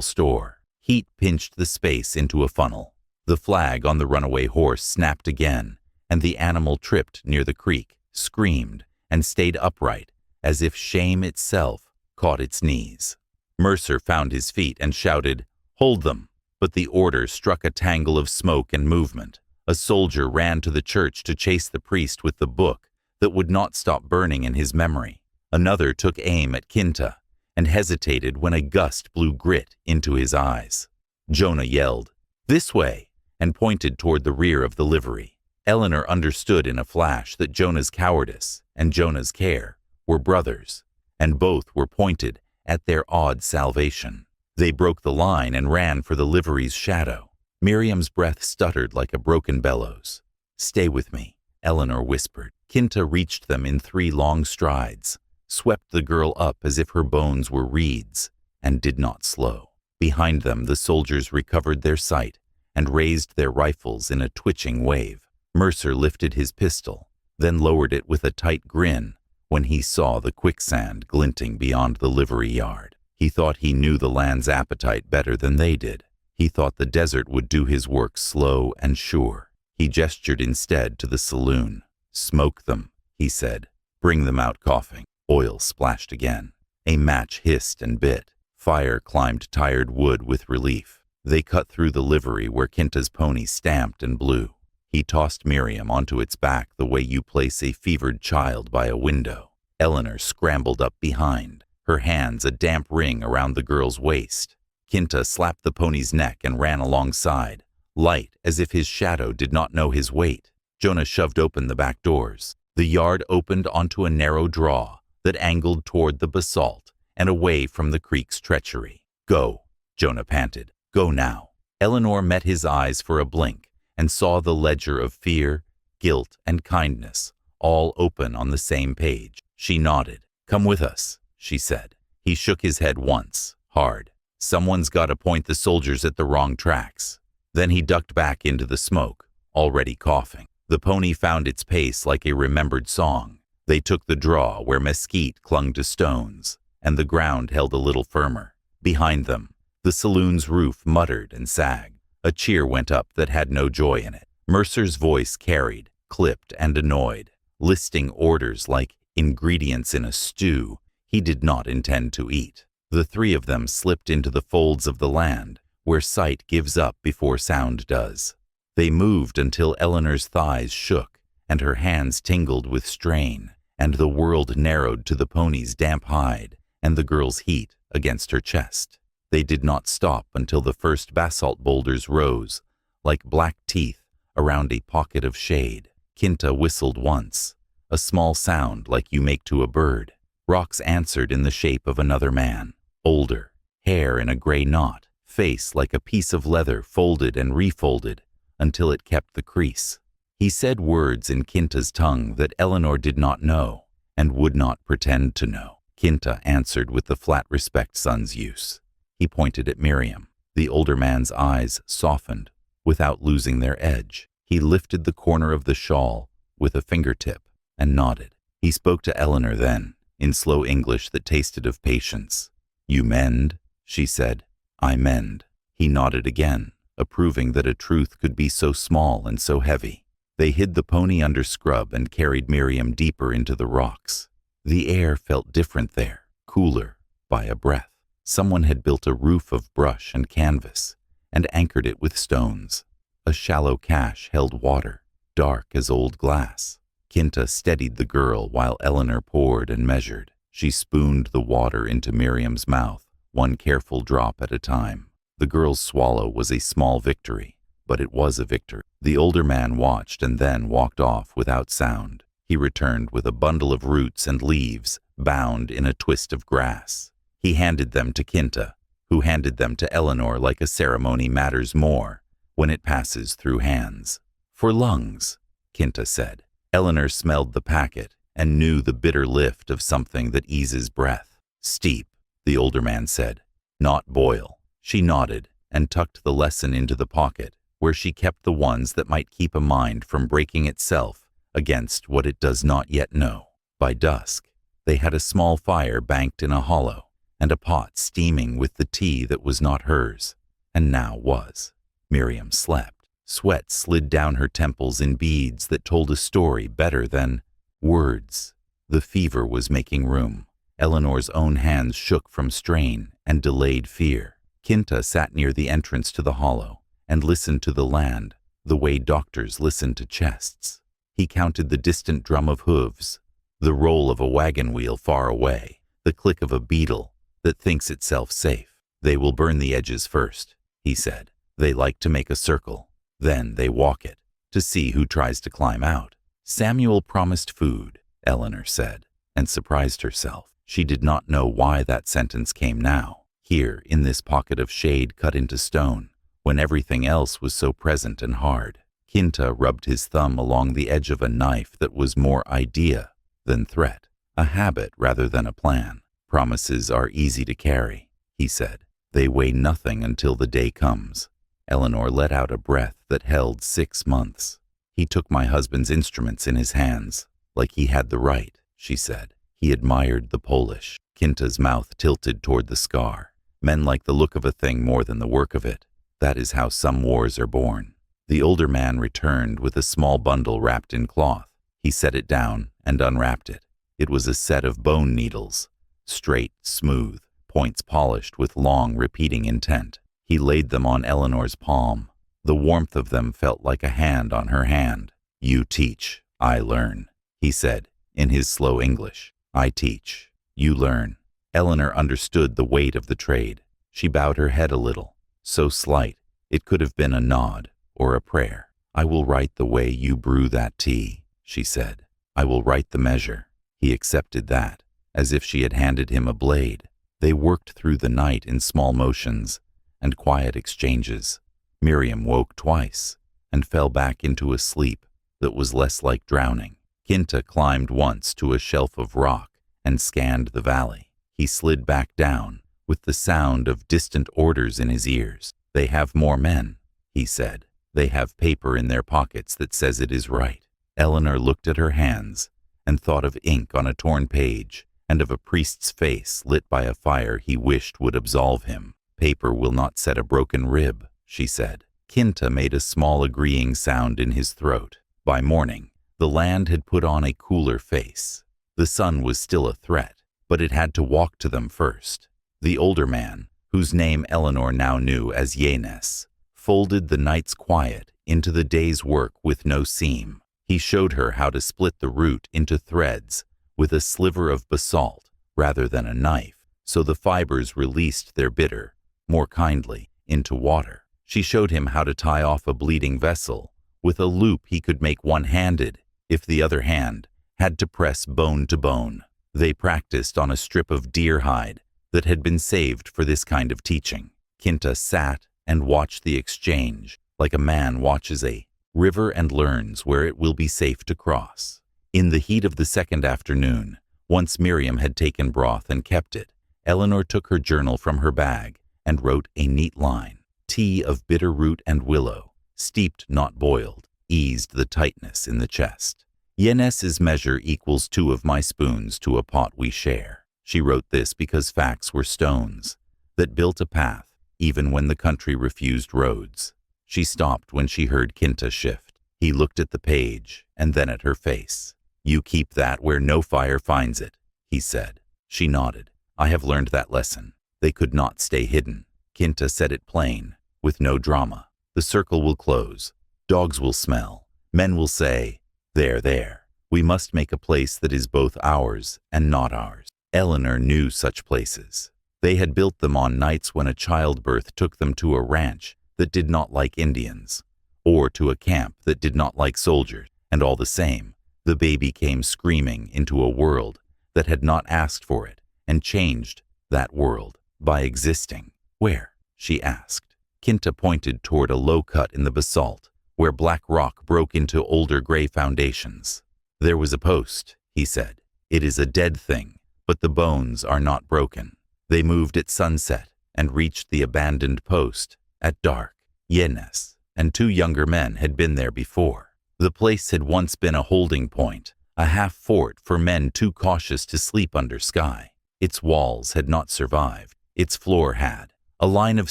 store. Heat pinched the space into a funnel. The flag on the runaway horse snapped again, and the animal tripped near the creek, screamed, and stayed upright, as if shame itself caught its knees. Mercer found his feet and shouted, "Hold them!" But the order struck a tangle of smoke and movement. A soldier ran to the church to chase the priest with the book that would not stop burning in his memory. Another took aim at Kinta and hesitated when a gust blew grit into his eyes. Jonah yelled, "This way!" and pointed toward the rear of the livery. Eleanor understood in a flash that Jonah's cowardice and Jonah's care were brothers, and both were pointed at their odd salvation. They broke the line and ran for the livery's shadow. Miriam's breath stuttered like a broken bellows. "Stay with me," Eleanor whispered. Kinta reached them in 3 long strides, swept the girl up as if her bones were reeds, and did not slow. Behind them, the soldiers recovered their sight and raised their rifles in a twitching wave. Mercer lifted his pistol, then lowered it with a tight grin when he saw the quicksand glinting beyond the livery yard. He thought he knew the land's appetite better than they did. He thought the desert would do his work slow and sure. He gestured instead to the saloon. "Smoke them," he said. "Bring them out coughing." Oil splashed again. A match hissed and bit. Fire climbed tired wood with relief. They cut through the livery where Kinta's pony stamped and blew. He tossed Miriam onto its back the way you place a fevered child by a window. Eleanor scrambled up behind, her hands a damp ring around the girl's waist. Kinta slapped the pony's neck and ran alongside, light as if his shadow did not know his weight. Jonah shoved open the back doors. The yard opened onto a narrow draw that angled toward the basalt and away from the creek's treachery. "Go," Jonah panted. "Go now." Eleanor met his eyes for a blink and saw the ledger of fear, guilt, and kindness, all open on the same page. She nodded. "Come with us," she said. He shook his head once, hard. "Someone's got to point the soldiers at the wrong tracks." Then he ducked back into the smoke, already coughing. The pony found its pace like a remembered song. They took the draw where mesquite clung to stones, and the ground held a little firmer. Behind them, the saloon's roof muttered and sagged. A cheer went up that had no joy in it. Mercer's voice carried, clipped and annoyed, listing orders like ingredients in a stew he did not intend to eat. The 3 of them slipped into the folds of the land, where sight gives up before sound does. They moved until Eleanor's thighs shook, and her hands tingled with strain, and the world narrowed to the pony's damp hide and the girl's heat against her chest. They did not stop until the first basalt boulders rose, like black teeth around a pocket of shade. Kinta whistled once, a small sound like you make to a bird. Rocks answered in the shape of another man, older, hair in a gray knot, face like a piece of leather folded and refolded until it kept the crease. He said words in Kinta's tongue that Eleanor did not know and would not pretend to know. Kinta answered with the flat respect sons use. He pointed at Miriam. The older man's eyes softened without losing their edge. He lifted the corner of the shawl with a fingertip and nodded. He spoke to Eleanor then, in slow English that tasted of patience. "You mend?" she said. "I mend." He nodded again, approving that a truth could be so small and so heavy. They hid the pony under scrub and carried Miriam deeper into the rocks. The air felt different there, cooler, by a breath. Someone had built a roof of brush and canvas and anchored it with stones. A shallow cache held water, dark as old glass. Kinta steadied the girl while Eleanor poured and measured. She spooned the water into Miriam's mouth, one careful drop at a time. The girl's swallow was a small victory, but it was a victory. The older man watched and then walked off without sound. He returned with a bundle of roots and leaves bound in a twist of grass. He handed them to Kinta, who handed them to Eleanor like a ceremony matters more when it passes through hands. "For lungs," Kinta said. Eleanor smelled the packet and knew the bitter lift of something that eases breath. "Steep," the older man said. "Not boil." She nodded and tucked the lesson into the pocket, where she kept the ones that might keep a mind from breaking itself against what it does not yet know. By dusk, they had a small fire banked in a hollow, and a pot steaming with the tea that was not hers, and now was. Miriam slept. Sweat slid down her temples in beads that told a story better than words. The fever was making room. Eleanor's own hands shook from strain and delayed fear. Kinta sat near the entrance to the hollow and listened to the land the way doctors listen to chests. He counted the distant drum of hooves, the roll of a wagon wheel far away, the click of a beetle that thinks itself safe. "They will burn the edges first," he said. "They like to make a circle. Then they walk it, to see who tries to climb out." "Samuel promised food," Eleanor said, and surprised herself. She did not know why that sentence came now, here in this pocket of shade cut into stone, when everything else was so present and hard. Kinta rubbed his thumb along the edge of a knife that was more idea than threat, a habit rather than a plan. Promises are easy to carry, he said. They weigh nothing until the day comes. Eleanor let out a breath that held 6 months. He took my husband's instruments in his hands, like he had the right, she said. He admired the Polish. Kinta's mouth tilted toward the scar. Men like the look of a thing more than the work of it. That is how some wars are born. The older man returned with a small bundle wrapped in cloth. He set it down and unwrapped it. It was a set of bone needles, straight, smooth, points polished with long, repeating intent. He laid them on Eleanor's palm. The warmth of them felt like a hand on her hand. "You teach, I learn," he said, in his slow English. "I teach, you learn." Eleanor understood the weight of the trade. She bowed her head a little, so slight it could have been a nod or a prayer. "I will write the way you brew that tea," she said. "I will write the measure." He accepted that, as if she had handed him a blade. They worked through the night in small motions and quiet exchanges. Miriam woke twice and fell back into a sleep that was less like drowning. Kinta climbed once to a shelf of rock and scanned the valley. He slid back down with the sound of distant orders in his ears. "They have more men," he said. "They have paper in their pockets that says it is right." Eleanor looked at her hands and thought of ink on a torn page and of a priest's face lit by a fire he wished would absolve him. "Paper will not set a broken rib," she said. Kinta made a small agreeing sound in his throat. By morning, the land had put on a cooler face. The sun was still a threat, but it had to walk to them first. The older man, whose name Eleanor now knew as Yenes, folded the night's quiet into the day's work with no seam. He showed her how to split the root into threads with a sliver of basalt rather than a knife, so the fibers released their bitter, more kindly, into water. She showed him how to tie off a bleeding vessel with a loop he could make one-handed if the other hand had to press bone to bone. They practiced on a strip of deer hide that had been saved for this kind of teaching. Kinta sat and watched the exchange like a man watches a river and learns where it will be safe to cross. In the heat of the second afternoon, once Miriam had taken broth and kept it, Eleanor took her journal from her bag and wrote a neat line. "Tea of bitter root and willow, steeped not boiled, eased the tightness in the chest. Yenes's measure equals 2 of my spoons to a pot we share." She wrote this because facts were stones that built a path even when the country refused roads. She stopped when she heard Kinta shift. He looked at the page and then at her face. "You keep that where no fire finds it," he said. She nodded. "I have learned that lesson. They could not stay hidden." Kinta said it plain, with no drama. "The circle will close. Dogs will smell. Men will say, 'There, there.' We must make a place that is both ours and not ours." Eleanor knew such places. They had built them on nights when a childbirth took them to a ranch that did not like Indians, or to a camp that did not like soldiers, and all the same, the baby came screaming into a world that had not asked for it, and changed that world by existing. "Where?" she asked. Kinta pointed toward a low cut in the basalt, where black rock broke into older gray foundations. "There was a post," he said. "It is a dead thing, but the bones are not broken." They moved at sunset and reached the abandoned post at dark. Yenes and 2 younger men had been there before. The place had once been a holding point, a half-fort for men too cautious to sleep under sky. Its walls had not survived. Its floor had. A line of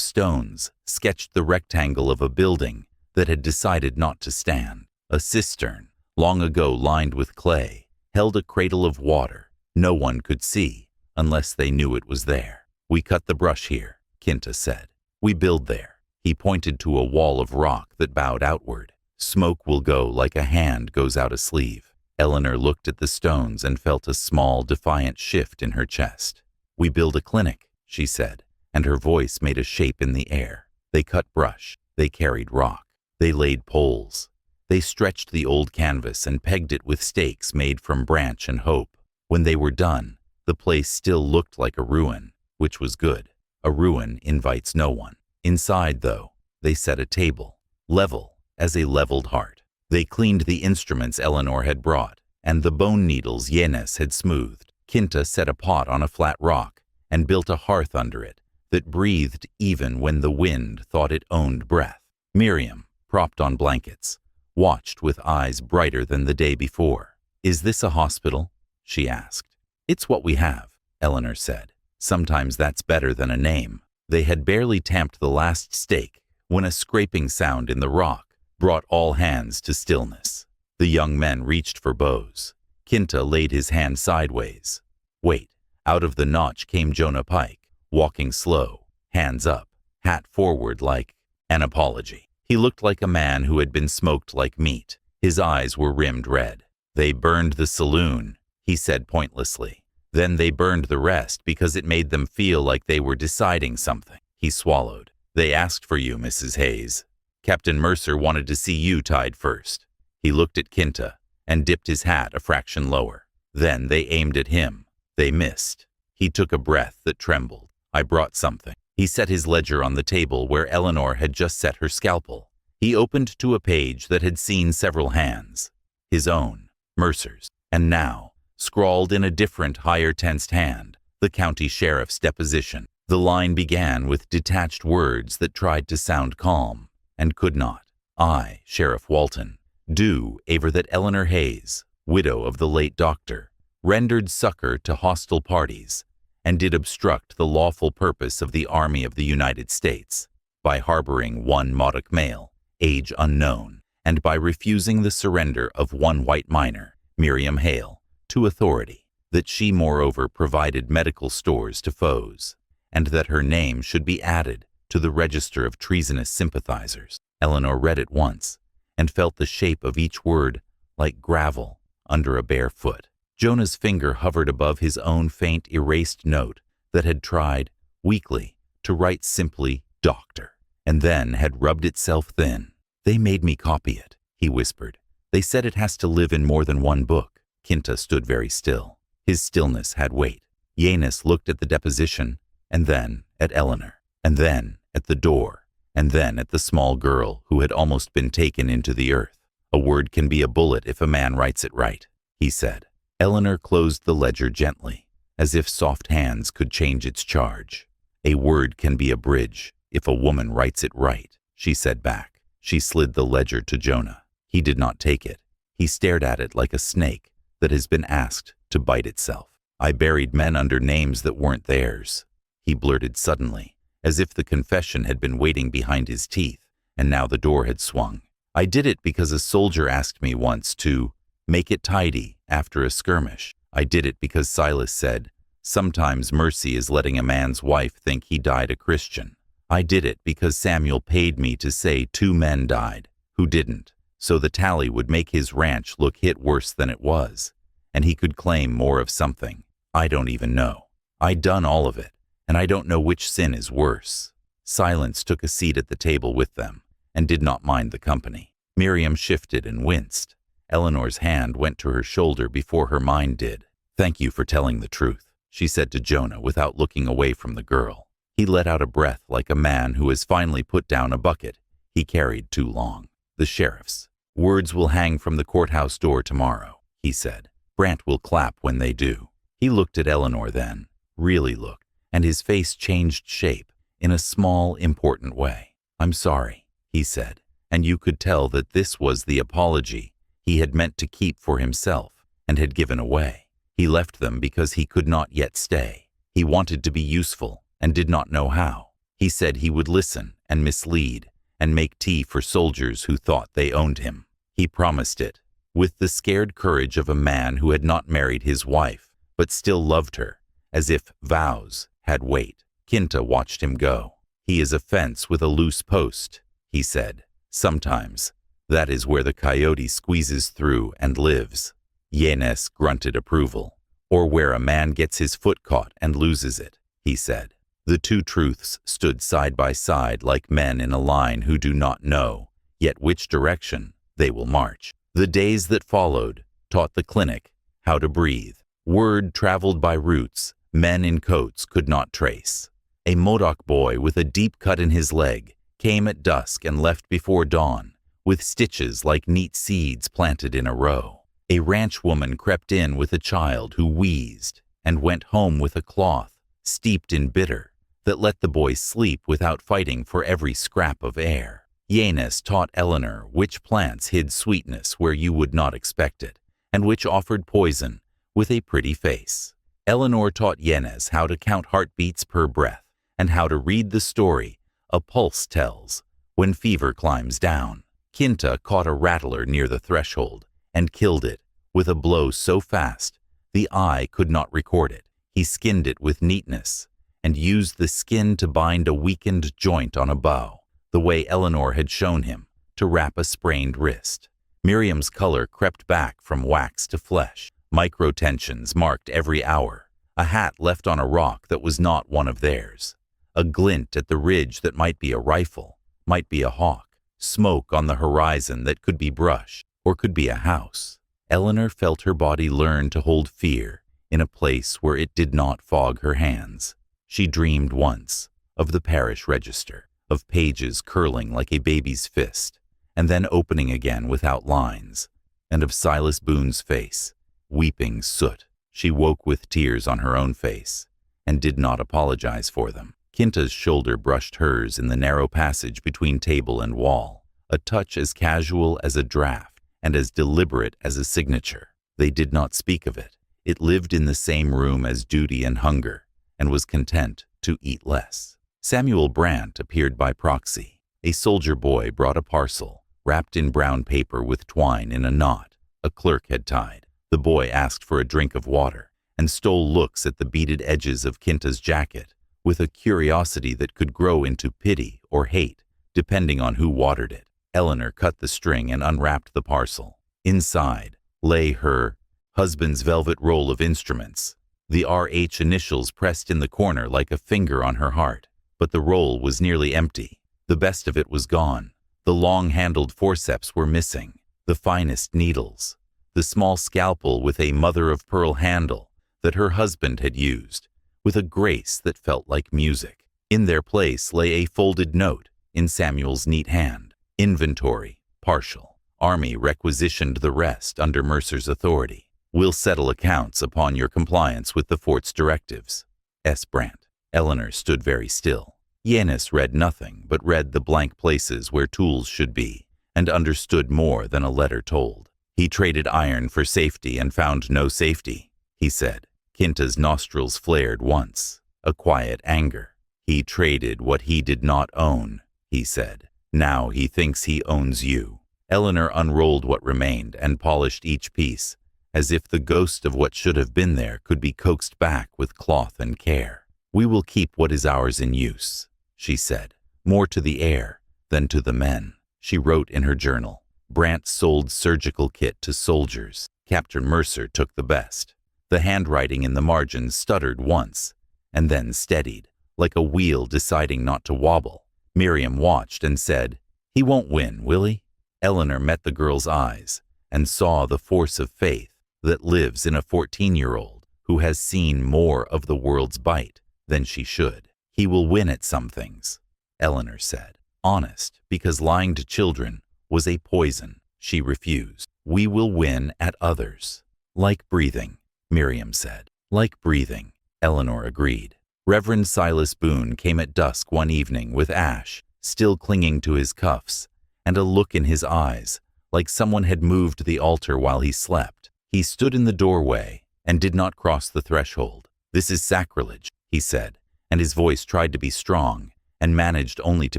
stones sketched the rectangle of a building that had decided not to stand. A cistern, long ago lined with clay, held a cradle of water no one could see unless they knew it was there. "We cut the brush here," Kinta said. "We build there." He pointed to a wall of rock that bowed outward. "Smoke will go like a hand goes out a sleeve." Eleanor looked at the stones and felt a small, defiant shift in her chest. "We build a clinic," she said, and her voice made a shape in the air. They cut brush. They carried rock. They laid poles. They stretched the old canvas and pegged it with stakes made from branch and hope. When they were done, the place still looked like a ruin, which was good. A ruin invites no one. Inside, though, they set a table, level, as a leveled heart. They cleaned the instruments Eleanor had brought, and the bone needles Yenes had smoothed. Kinta set a pot on a flat rock and built a hearth under it that breathed even when the wind thought it owned breath. Miriam, propped on blankets, watched with eyes brighter than the day before. "Is this a hospital?" she asked. "It's what we have," Eleanor said. "Sometimes that's better than a name." They had barely tamped the last stake when a scraping sound in the rock brought all hands to stillness. The young men reached for bows. Kinta laid his hand sideways. "Wait." Out of the notch came Jonah Pike, walking slow, hands up, hat forward like an apology. He looked like a man who had been smoked like meat. His eyes were rimmed red. "They burned the saloon," he said pointlessly. "Then they burned the rest because it made them feel like they were deciding something." He swallowed. "They asked for you, Mrs. Hayes. Captain Mercer wanted to see you tied first." He looked at Kinta and dipped his hat a fraction lower. Then they aimed at him. They missed. He took a breath that trembled. "I brought something." He set his ledger on the table where Eleanor had just set her scalpel. He opened to a page that had seen several hands. His own, Mercer's, and now, scrawled in a different, higher-tensed hand, the county sheriff's deposition. The line began with detached words that tried to sound calm, and could not. "I, Sheriff Walton, do aver that Eleanor Hayes, widow of the late doctor, rendered succor to hostile parties, and did obstruct the lawful purpose of the Army of the United States, by harboring one Modoc male, age unknown, and by refusing the surrender of one white minor, Miriam Hale, to authority, that she moreover provided medical stores to foes, and that her name should be added to the register of treasonous sympathizers." Eleanor read it once, and felt the shape of each word like gravel under a bare foot. Jonah's finger hovered above his own faint, erased note that had tried, weakly, to write simply "Doctor," and then had rubbed itself thin. "They made me copy it," he whispered. "They said it has to live in more than one book." Kinta stood very still. His stillness had weight. Yenes looked at the deposition, and then at Eleanor, and then at the door, and then at the small girl who had almost been taken into the earth. "A word can be a bullet if a man writes it right," he said. Eleanor closed the ledger gently, as if soft hands could change its charge. "A word can be a bridge if a woman writes it right," she said back. She slid the ledger to Jonah. He did not take it. He stared at it like a snake that has been asked to bite itself. "I buried men under names that weren't theirs," he blurted suddenly, as if the confession had been waiting behind his teeth, and now the door had swung. "I did it because a soldier asked me once to make it tidy after a skirmish. I did it because Silas said, sometimes mercy is letting a man's wife think he died a Christian. I did it because Samuel paid me to say 2 men died, who didn't, so the tally would make his ranch look hit worse than it was, and he could claim more of something. I don't even know. I done all of it, and I don't know which sin is worse." Silence took a seat at the table with them, and did not mind the company. Miriam shifted and winced. Eleanor's hand went to her shoulder before her mind did. "Thank you for telling the truth," she said to Jonah without looking away from the girl. He let out a breath like a man who has finally put down a bucket he carried too long. "The sheriff's words will hang from the courthouse door tomorrow," he said. "Brant will clap when they do." He looked at Eleanor then, really looked, and his face changed shape in a small, important way. "I'm sorry," he said, and you could tell that this was the apology he had meant to keep for himself and had given away. He left them because he could not yet stay. He wanted to be useful and did not know how. He said he would listen and mislead and make tea for soldiers who thought they owned him. He promised it, with the scared courage of a man who had not married his wife, but still loved her, as if vows had weight. Kinta watched him go. "He is a fence with a loose post," he said. "Sometimes that is where the coyote squeezes through and lives." Yenes grunted approval. "Or where a man gets his foot caught and loses it," he said. The two truths stood side by side like men in a line who do not know yet which direction they will march. The days that followed taught the clinic how to breathe. Word traveled by routes men in coats could not trace. A Modoc boy with a deep cut in his leg came at dusk and left before dawn with stitches like neat seeds planted in a row. A ranch woman crept in with a child who wheezed and went home with a cloth steeped in bitter that let the boy sleep without fighting for every scrap of air. Yanus taught Eleanor which plants hid sweetness where you would not expect it, and which offered poison with a pretty face. Eleanor taught Yanus how to count heartbeats per breath and how to read the story a pulse tells when fever climbs down. Kinta caught a rattler near the threshold and killed it with a blow so fast the eye could not record it. He skinned it with neatness and used the skin to bind a weakened joint on a bow, the way Eleanor had shown him to wrap a sprained wrist. Miriam's color crept back from wax to flesh. Micro-tensions marked every hour. A hat left on a rock that was not one of theirs. A glint at the ridge that might be a rifle, might be a hawk. Smoke on the horizon that could be brush or could be a house. Eleanor felt her body learn to hold fear in a place where it did not fog her hands. She dreamed once of the parish register, of pages curling like a baby's fist, and then opening again without lines, and of Silas Boone's face, weeping soot. She woke with tears on her own face, and did not apologize for them. Kinta's shoulder brushed hers in the narrow passage between table and wall, a touch as casual as a draft and as deliberate as a signature. They did not speak of it. It lived in the same room as duty and hunger, and was content to eat less. Samuel Brandt appeared by proxy. A soldier boy brought a parcel, wrapped in brown paper with twine in a knot a clerk had tied. The boy asked for a drink of water, and stole looks at the beaded edges of Kinta's jacket, with a curiosity that could grow into pity or hate, depending on who watered it. Eleanor cut the string and unwrapped the parcel. Inside lay her husband's velvet roll of instruments, the RH initials pressed in the corner like a finger on her heart. But the roll was nearly empty. The best of it was gone. The long-handled forceps were missing, the finest needles, the small scalpel with a mother-of-pearl handle that her husband had used, with a grace that felt like music. In their place lay a folded note in Samuel's neat hand. Inventory, partial. Army requisitioned the rest under Mercer's authority. Will settle accounts upon your compliance with the fort's directives. S. Brandt. Eleanor stood very still. Yanus read nothing, but read the blank places where tools should be, and understood more than a letter told. He traded iron for safety and found no safety, he said. Kinta's nostrils flared once, a quiet anger. He traded what he did not own, he said. Now he thinks he owns you. Eleanor unrolled what remained and polished each piece, as if the ghost of what should have been there could be coaxed back with cloth and care. We will keep what is ours in use, she said, more to the air than to the men. She wrote in her journal, Brandt sold surgical kit to soldiers. Captain Mercer took the best. The handwriting in the margins stuttered once, and then steadied, like a wheel deciding not to wobble. Miriam watched and said, He won't win, will he? Eleanor met the girl's eyes and saw the force of faith that lives in a 14-year-old who has seen more of the world's bite than she should. He will win at some things, Eleanor said. Honest, because lying to children was a poison. She refused. We will win at others. Like breathing, Miriam said. Like breathing, Eleanor agreed. Reverend Silas Boone came at dusk one evening with Ash still clinging to his cuffs, and a look in his eyes like someone had moved the altar while he slept. He stood in the doorway and did not cross the threshold. This is sacrilege, he said, and his voice tried to be strong and managed only to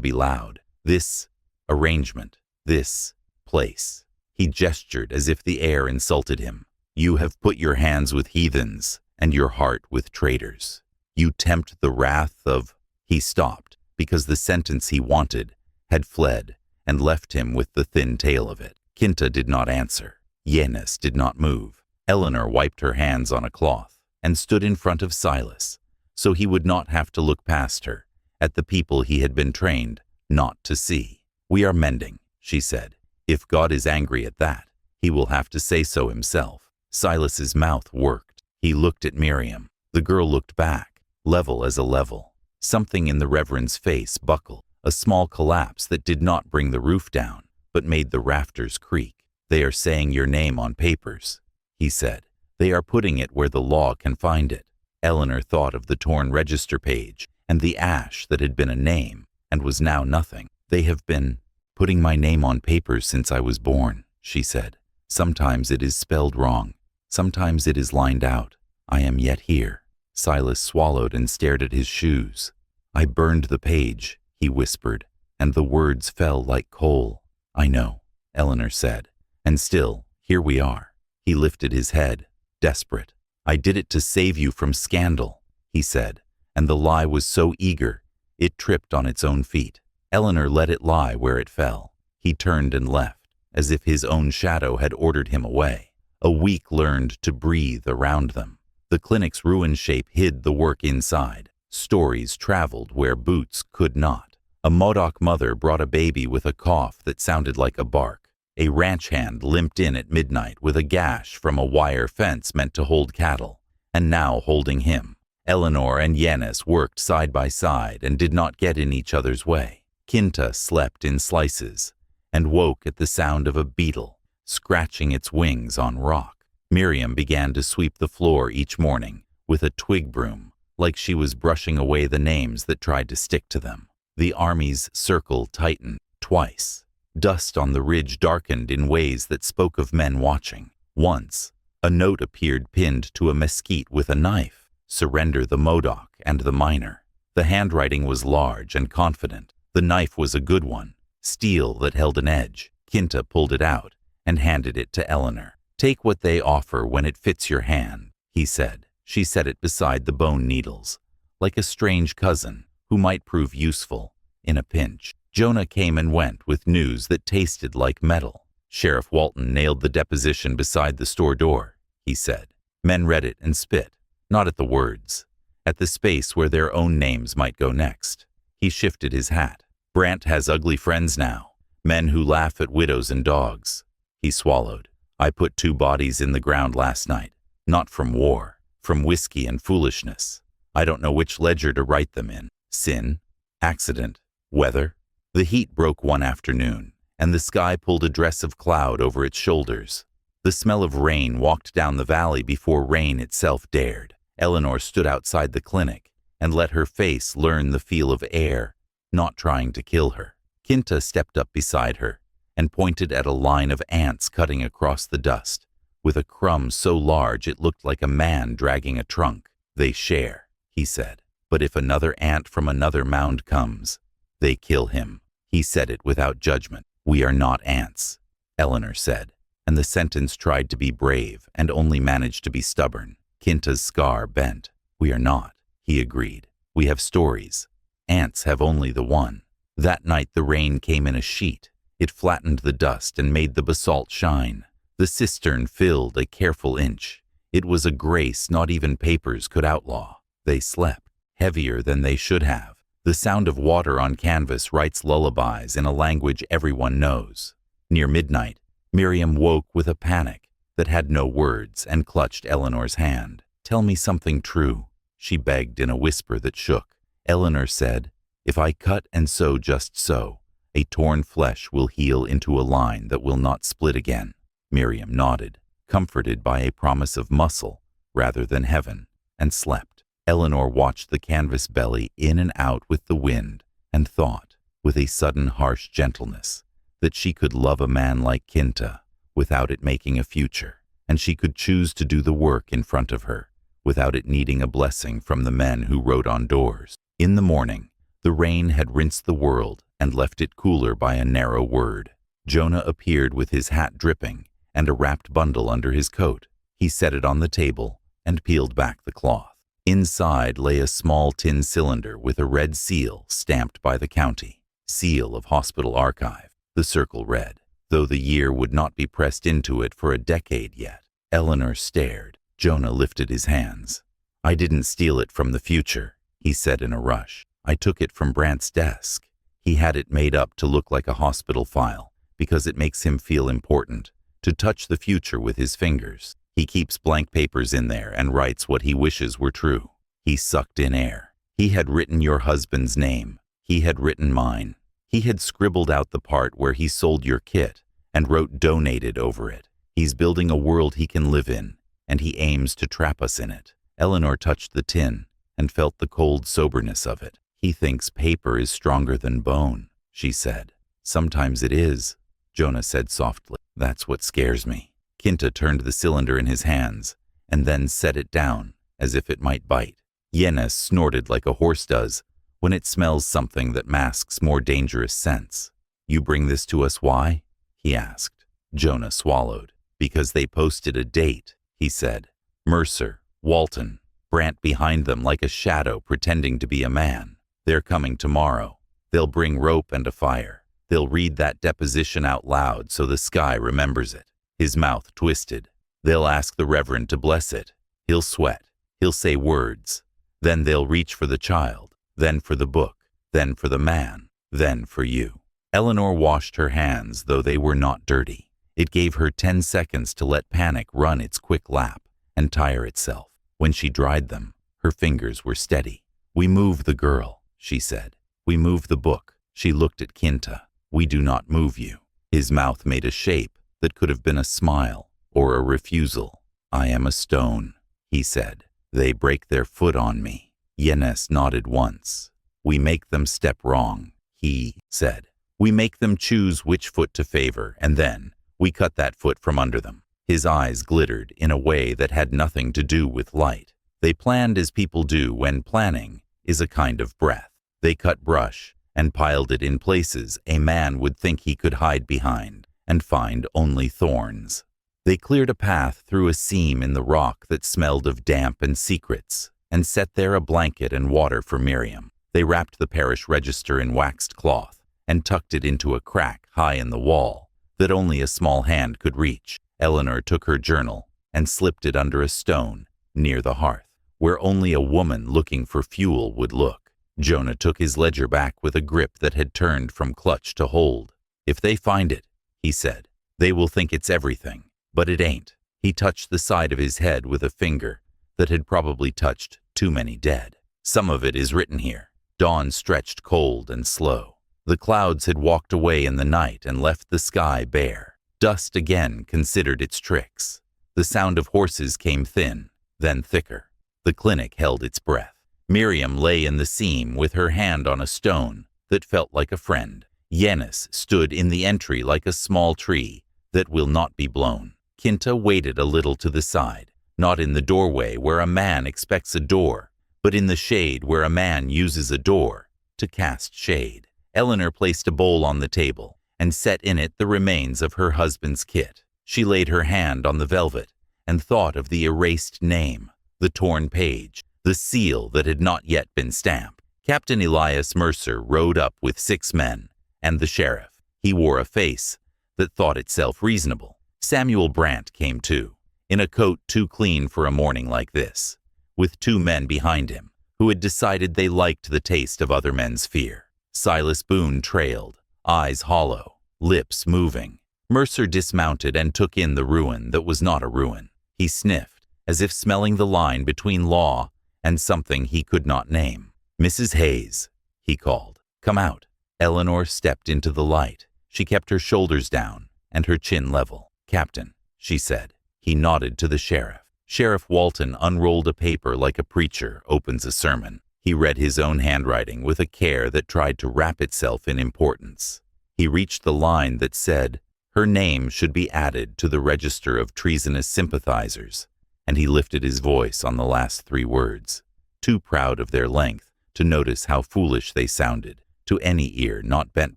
be loud. This arrangement, this place. He gestured as if the air insulted him. You have put your hands with heathens and your heart with traitors. You tempt the wrath of... He stopped because the sentence he wanted had fled and left him with the thin tail of it. Kinta did not answer. Yanus did not move. Eleanor wiped her hands on a cloth and stood in front of Silas, so he would not have to look past her, at the people he had been trained not to see. We are mending, she said. If God is angry at that, he will have to say so himself. Silas's mouth worked. He looked at Miriam. The girl looked back, level as a level. Something in the Reverend's face buckled, a small collapse that did not bring the roof down, but made the rafters creak. "They are saying your name on papers," he said. "They are putting it where the law can find it." Eleanor thought of the torn register page and the ash that had been a name and was now nothing. "They have been putting my name on papers since I was born," she said. "Sometimes it is spelled wrong. Sometimes it is lined out. I am yet here." Silas swallowed and stared at his shoes. "I burned the page," he whispered, and the words fell like coal. "I know," Eleanor said. "And still, here we are." He lifted his head, desperate. "I did it to save you from scandal," he said, and the lie was so eager, it tripped on its own feet. Eleanor let it lie where it fell. He turned and left, as if his own shadow had ordered him away. A week learned to breathe around them. The clinic's ruined shape hid the work inside. Stories traveled where boots could not. A Modoc mother brought a baby with a cough that sounded like a bark. A ranch hand limped in at midnight with a gash from a wire fence meant to hold cattle, and now holding him. Eleanor and Yanis worked side by side and did not get in each other's way. Kinta slept in slices and woke at the sound of a beetle scratching its wings on rock. Miriam began to sweep the floor each morning with a twig broom, like she was brushing away the names that tried to stick to them. The army's circle tightened twice. Dust on the ridge darkened in ways that spoke of men watching. Once, a note appeared pinned to a mesquite with a knife. "Surrender the Modoc and the miner." The handwriting was large and confident. The knife was a good one, steel that held an edge. Kinta pulled it out and handed it to Eleanor. "Take what they offer when it fits your hand," he said. She set it beside the bone needles, like a strange cousin who might prove useful in a pinch. Jonah came and went with news that tasted like metal. "Sheriff Walton nailed the deposition beside the store door," he said. Men read it and spit, not at the words, at the space where their own names might go next. He shifted his hat. "Brant has ugly friends now, men who laugh at widows and dogs." He swallowed. "I put 2 bodies in the ground last night, not from war, from whiskey and foolishness. I don't know which ledger to write them in. Sin, accident, weather." The heat broke one afternoon, and the sky pulled a dress of cloud over its shoulders. The smell of rain walked down the valley before rain itself dared. Eleanor stood outside the clinic and let her face learn the feel of air, not trying to kill her. Kinta stepped up beside her and pointed at a line of ants cutting across the dust, with a crumb so large it looked like a man dragging a trunk. "They share," he said. "But if another ant from another mound comes, they kill him." He said it without judgment. "We are not ants," Eleanor said, and the sentence tried to be brave and only managed to be stubborn. Kinta's scar bent. "We are not," he agreed. "We have stories. Ants have only the one." That night the rain came in a sheet. It flattened the dust and made the basalt shine. The cistern filled a careful inch. It was a grace not even papers could outlaw. They slept, heavier than they should have. The sound of water on canvas writes lullabies in a language everyone knows. Near midnight, Miriam woke with a panic that had no words and clutched Eleanor's hand. "Tell me something true," she begged in a whisper that shook. Eleanor said, "If I cut and sew just so, a torn flesh will heal into a line that will not split again." Miriam nodded, comforted by a promise of muscle rather than heaven, and slept. Eleanor watched the canvas belly in and out with the wind and thought, with a sudden harsh gentleness, that she could love a man like Kinta without it making a future, and she could choose to do the work in front of her without it needing a blessing from the men who wrote on doors. In the morning, the rain had rinsed the world and left it cooler by a narrow word. Jonah appeared with his hat dripping and a wrapped bundle under his coat. He set it on the table and peeled back the cloth. Inside lay a small tin cylinder with a red seal stamped by the county. "Seal of Hospital Archive," the circle read, though the year would not be pressed into it for a decade yet. Eleanor stared. Jonah lifted his hands. "I didn't steal it from the future," he said in a rush. "I took it from Brant's desk. He had it made up to look like a hospital file because it makes him feel important, to touch the future with his fingers. He keeps blank papers in there and writes what he wishes were true." He sucked in air. "He had written your husband's name. He had written mine. He had scribbled out the part where he sold your kit and wrote donated over it. He's building a world he can live in, and he aims to trap us in it. Eleanor touched the tin and felt the cold soberness of it. He thinks paper is stronger than bone, she said. Sometimes it is, Jonah said softly. That's what scares me. Kinta turned the cylinder in his hands and then set it down as if it might bite. Yenes snorted like a horse does when it smells something that masks more dangerous scents. You bring this to us, why? He asked. Jonah swallowed. Because they posted a date, he said. Mercer, Walton, Brant behind them like a shadow pretending to be a man. They're coming tomorrow. They'll bring rope and a fire. They'll read that deposition out loud so the sky remembers it. His mouth twisted. They'll ask the Reverend to bless it. He'll sweat. He'll say words. Then they'll reach for the child, then for the book, then for the man, then for you. Eleanor washed her hands, though they were not dirty. It gave her 10 seconds to let panic run its quick lap and tire itself. When she dried them, her fingers were steady. We move the girl, she said. We move the book. She looked at Kinta. We do not move you. His mouth made a shape that could have been a smile or a refusal. I am a stone, he said. They break their foot on me. Yenes nodded once. We make them step wrong, he said. We make them choose which foot to favor, and then we cut that foot from under them. His eyes glittered in a way that had nothing to do with light. They planned as people do when planning is a kind of breath. They cut brush and piled it in places a man would think he could hide behind and find only thorns. They cleared a path through a seam in the rock that smelled of damp and secrets, and set there a blanket and water for Miriam. They wrapped the parish register in waxed cloth and tucked it into a crack high in the wall that only a small hand could reach. Eleanor took her journal and slipped it under a stone near the hearth, where only a woman looking for fuel would look. Jonah took his ledger back with a grip that had turned from clutch to hold. If they find it, he said, they will think it's everything. But it ain't. He touched the side of his head with a finger that had probably touched too many dead. Some of it is written here. Dawn stretched cold and slow. The clouds had walked away in the night and left the sky bare. Dust again considered its tricks. The sound of horses came thin, then thicker. The clinic held its breath. Miriam lay in the seam with her hand on a stone that felt like a friend. Yenis stood in the entry like a small tree that will not be blown. Kinta waited a little to the side, not in the doorway where a man expects a door, but in the shade where a man uses a door to cast shade. Eleanor placed a bowl on the table and set in it the remains of her husband's kit. She laid her hand on the velvet and thought of the erased name, the torn page, the seal that had not yet been stamped. Captain Elias Mercer rode up with 6 men and the sheriff. He wore a face that thought itself reasonable. Samuel Brant came too, in a coat too clean for a morning like this, with 2 men behind him who had decided they liked the taste of other men's fear. Silas Boone trailed, eyes hollow, lips moving. Mercer dismounted and took in the ruin that was not a ruin. He sniffed, as if smelling the line between law and something he could not name. Mrs. Hayes, he called, come out. Eleanor stepped into the light. She kept her shoulders down and her chin level. Captain, she said. He nodded to the sheriff. Sheriff Walton unrolled a paper like a preacher opens a sermon. He read his own handwriting with a care that tried to wrap itself in importance. He reached the line that said, her name should be added to the register of treasonous sympathizers, and he lifted his voice on the last 3 words, too proud of their length to notice how foolish they sounded to any ear not bent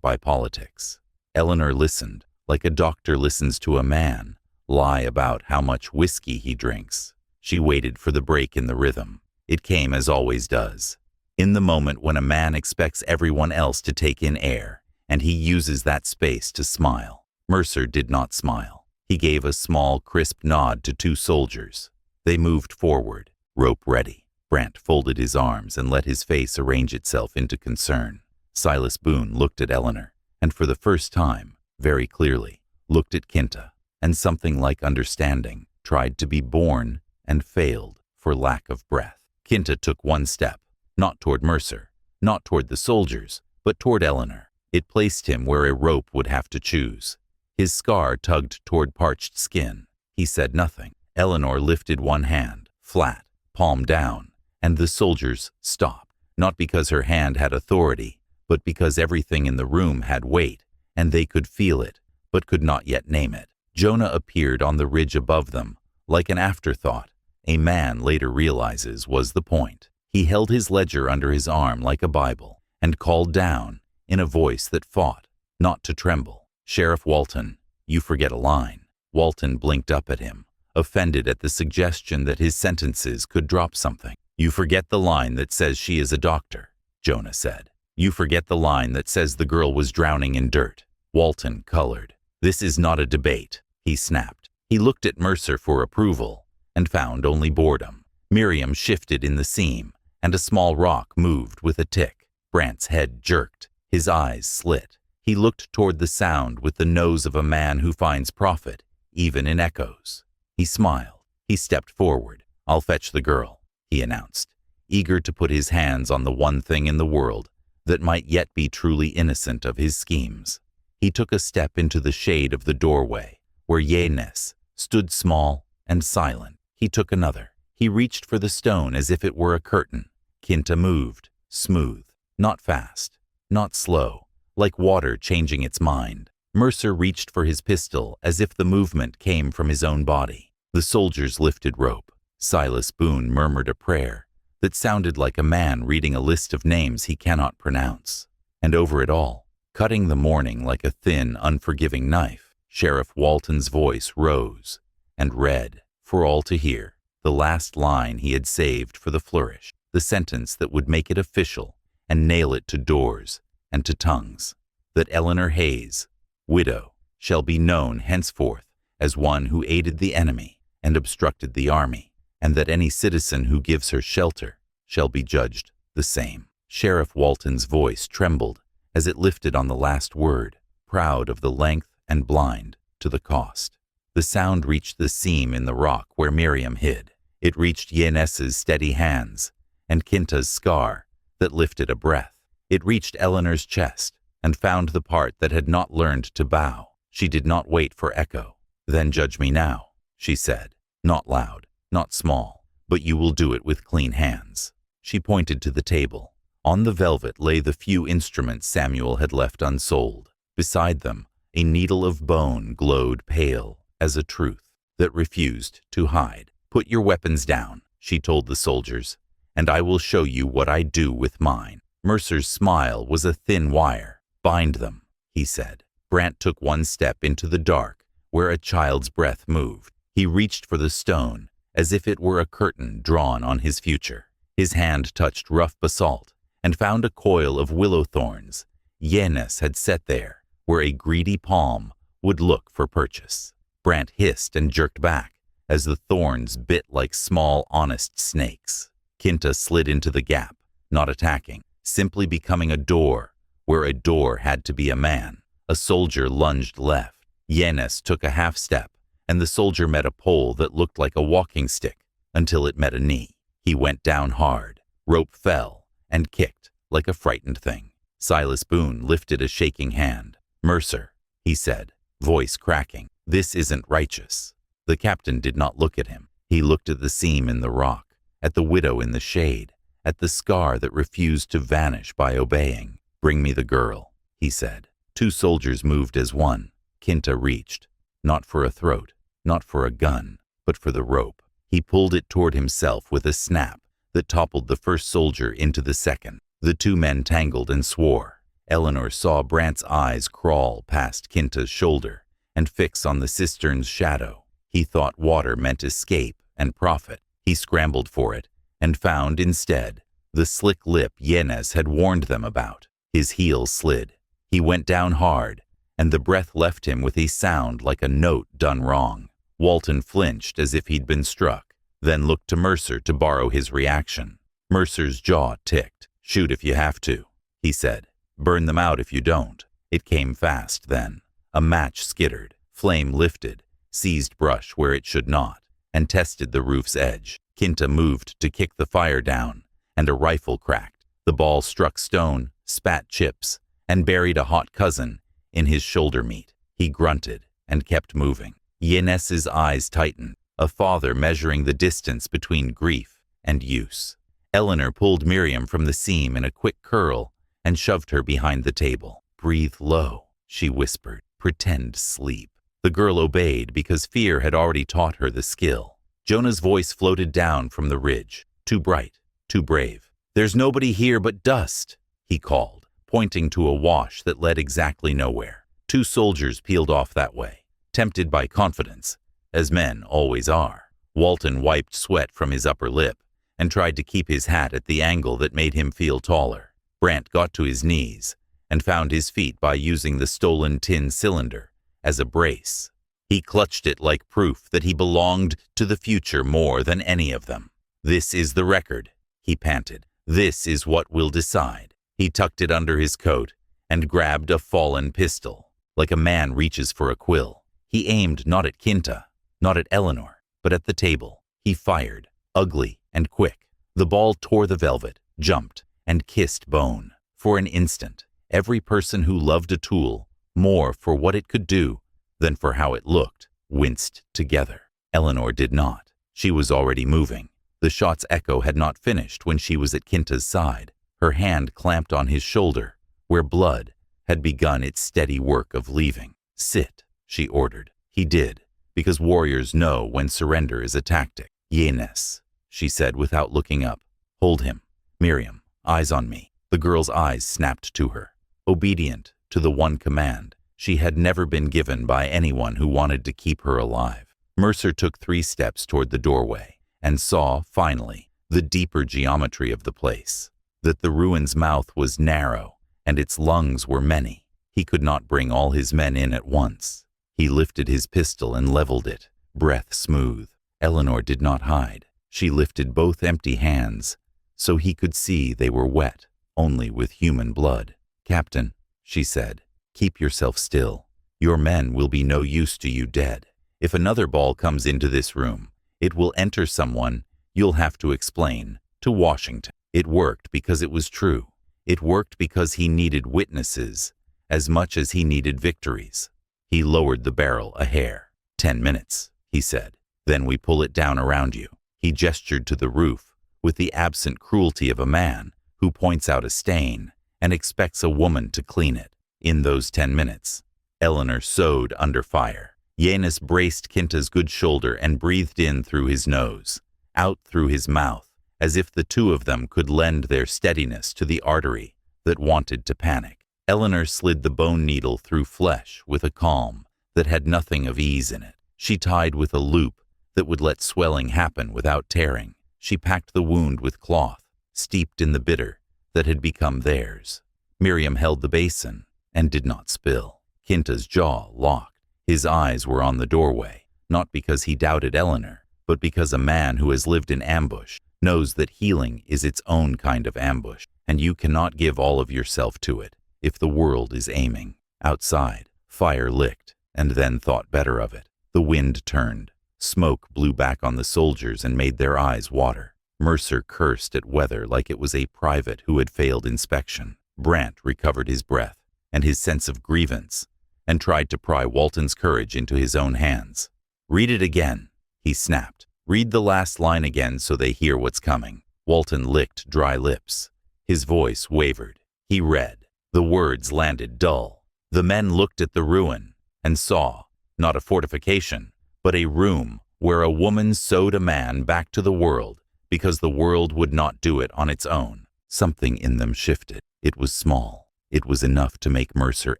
by politics. Eleanor listened, like a doctor listens to a man lie about how much whiskey he drinks. She waited for the break in the rhythm. It came as always does, in the moment when a man expects everyone else to take in air, and he uses that space to smile. Mercer did not smile. He gave a small, crisp nod to 2 soldiers. They moved forward, rope ready. Brant folded his arms and let his face arrange itself into concern. Silas Boone looked at Eleanor, and for the first time, very clearly, looked at Kinta, and something like understanding tried to be born and failed for lack of breath. Kinta took 1 step, not toward Mercer, not toward the soldiers, but toward Eleanor. It placed him where a rope would have to choose. His scar tugged toward parched skin. He said nothing. Eleanor lifted one hand, flat, palm down, and the soldiers stopped, not because her hand had authority, but because everything in the room had weight, and they could feel it, but could not yet name it. Jonah appeared on the ridge above them, like an afterthought. A man later realizes was the point. He held his ledger under his arm like a Bible, and called down, in a voice that fought, not to tremble, "Sheriff Walton, you forget a line." Walton blinked up at him, offended at the suggestion that his sentences could drop something. "You forget the line that says she is a doctor," Jonah said. "You forget the line that says the girl was drowning in dirt." Walton colored. "This is not a debate," he snapped. He looked at Mercer for approval, and found only boredom. Miriam shifted in the seam, and a small rock moved with a tick. Brant's head jerked. His eyes slit. He looked toward the sound with the nose of a man who finds profit, even in echoes. He smiled. He stepped forward. "I'll fetch the girl," he announced, eager to put his hands on the one thing in the world that might yet be truly innocent of his schemes. He took a step into the shade of the doorway, where Yenes stood small and silent. He took another. He reached for the stone as if it were a curtain. Kinta moved, smooth, not fast, not slow, like water changing its mind. Mercer reached for his pistol as if the movement came from his own body. The soldiers lifted rope. Silas Boone murmured a prayer that sounded like a man reading a list of names he cannot pronounce. And over it all, cutting the morning like a thin, unforgiving knife, Sheriff Walton's voice rose and read, for all to hear, the last line he had saved for the flourish, the sentence that would make it official and nail it to doors and to tongues, that Eleanor Hayes, widow, shall be known henceforth as one who aided the enemy and obstructed the army, and that any citizen who gives her shelter shall be judged the same. Sheriff Walton's voice trembled as it lifted on the last word, proud of the length and blind to the cost. The sound reached the seam in the rock where Miriam hid. It reached Yenes's steady hands and Kinta's scar that lifted a breath. It reached Eleanor's chest and found the part that had not learned to bow. She did not wait for echo. "Then judge me now," she said, not loud, not small, "but you will do it with clean hands." She pointed to the table. On the velvet lay the few instruments Samuel had left unsold. Beside them, a needle of bone glowed pale as a truth that refused to hide. "Put your weapons down," she told the soldiers, "and I will show you what I do with mine." Mercer's smile was a thin wire. "Bind them," he said. Brant took one step into the dark, where a child's breath moved. He reached for the stone, as if it were a curtain drawn on his future. His hand touched rough basalt, and found a coil of willow thorns Yenes had set there, where a greedy palm would look for purchase. Brant hissed and jerked back, as the thorns bit like small, honest snakes. Kinta slid into the gap, not attacking, simply becoming a door, where a door had to be a man. A soldier lunged left. Yenes took a half step, and the soldier met a pole that looked like a walking stick until it met a knee. He went down hard. Rope fell and kicked like a frightened thing. Silas Boone lifted a shaking hand. "Mercer," he said, voice cracking, "this isn't righteous." The captain did not look at him. He looked at the seam in the rock, at the widow in the shade, at the scar that refused to vanish by obeying. "Bring me the girl," he said. Two soldiers moved as one. Kinta reached, not for a throat, not for a gun, but for the rope. He pulled it toward himself with a snap that toppled the first soldier into the second. The two men tangled and swore. Eleanor saw Brant's eyes crawl past Kinta's shoulder and fix on the cistern's shadow. He thought water meant escape and profit. He scrambled for it and found, instead, the slick lip Yenes had warned them about. His heels slid. He went down hard, and the breath left him with a sound like a note done wrong. Walton flinched as if he'd been struck, then looked to Mercer to borrow his reaction. Mercer's jaw ticked. "Shoot if you have to," he said. "Burn them out if you don't." It came fast then. A match skittered, flame lifted, seized brush where it should not, and tested the roof's edge. Kinta moved to kick the fire down, and a rifle cracked. The ball struck stone, spat chips, and buried a hot cousin in his shoulder meat. He grunted and kept moving. Yenes's eyes tightened, a father measuring the distance between grief and use. Eleanor pulled Miriam from the seam in a quick curl and shoved her behind the table. "Breathe low," she whispered. "Pretend sleep." The girl obeyed because fear had already taught her the skill. Jonah's voice floated down from the ridge. Too bright, too brave. "There's nobody here but dust," he called, pointing to a wash that led exactly nowhere. 2 soldiers peeled off that way, tempted by confidence, as men always are. Walton wiped sweat from his upper lip and tried to keep his hat at the angle that made him feel taller. Brant got to his knees and found his feet by using the stolen tin cylinder as a brace. He clutched it like proof that he belonged to the future more than any of them. "This is the record," he panted. "This is what will decide." He tucked it under his coat and grabbed a fallen pistol, like a man reaches for a quill. He aimed not at Kinta, not at Eleanor, but at the table. He fired, ugly and quick. The ball tore the velvet, jumped, and kissed bone. For an instant, every person who loved a tool more for what it could do than for how it looked winced together. Eleanor did not. She was already moving. The shot's echo had not finished when she was at Kinta's side, her hand clamped on his shoulder, where blood had begun its steady work of leaving. "Sit," she ordered. He did, because warriors know when surrender is a tactic. "Yenes," she said without looking up. "Hold him. Miriam, eyes on me." The girl's eyes snapped to her. Obedient to the one command she had never been given by anyone who wanted to keep her alive. Mercer took 3 steps toward the doorway and saw, finally, the deeper geometry of the place. That the ruin's mouth was narrow and its lungs were many. He could not bring all his men in at once. He lifted his pistol and leveled it, breath smooth. Eleanor did not hide. She lifted both empty hands so he could see they were wet, only with human blood. "Captain," she said, "keep yourself still. Your men will be no use to you dead. If another ball comes into this room, it will enter someone you'll have to explain to Washington." It worked because it was true. It worked because he needed witnesses as much as he needed victories. He lowered the barrel a hair. 10 minutes, he said. "Then we pull it down around you." He gestured to the roof with the absent cruelty of a man who points out a stain and expects a woman to clean it. In those 10 minutes, Eleanor sewed under fire. Yenes braced Kinta's good shoulder and breathed in through his nose, out through his mouth, as if the 2 of them could lend their steadiness to the artery that wanted to panic. Eleanor slid the bone needle through flesh with a calm that had nothing of ease in it. She tied with a loop that would let swelling happen without tearing. She packed the wound with cloth, steeped in the bitter that had become theirs. Miriam held the basin and did not spill. Kinta's jaw locked. His eyes were on the doorway, not because he doubted Eleanor, but because a man who has lived in ambush knows that healing is its own kind of ambush, and you cannot give all of yourself to it if the world is aiming. Outside, fire licked, and then thought better of it. The wind turned. Smoke blew back on the soldiers and made their eyes water. Mercer cursed at weather like it was a private who had failed inspection. Brant recovered his breath and his sense of grievance and tried to pry Walton's courage into his own hands. "Read it again," he snapped. "Read the last line again so they hear what's coming." Walton licked dry lips. His voice wavered. He read. The words landed dull. The men looked at the ruin and saw, not a fortification, but a room where a woman sewed a man back to the world because the world would not do it on its own. Something in them shifted. It was small. It was enough to make Mercer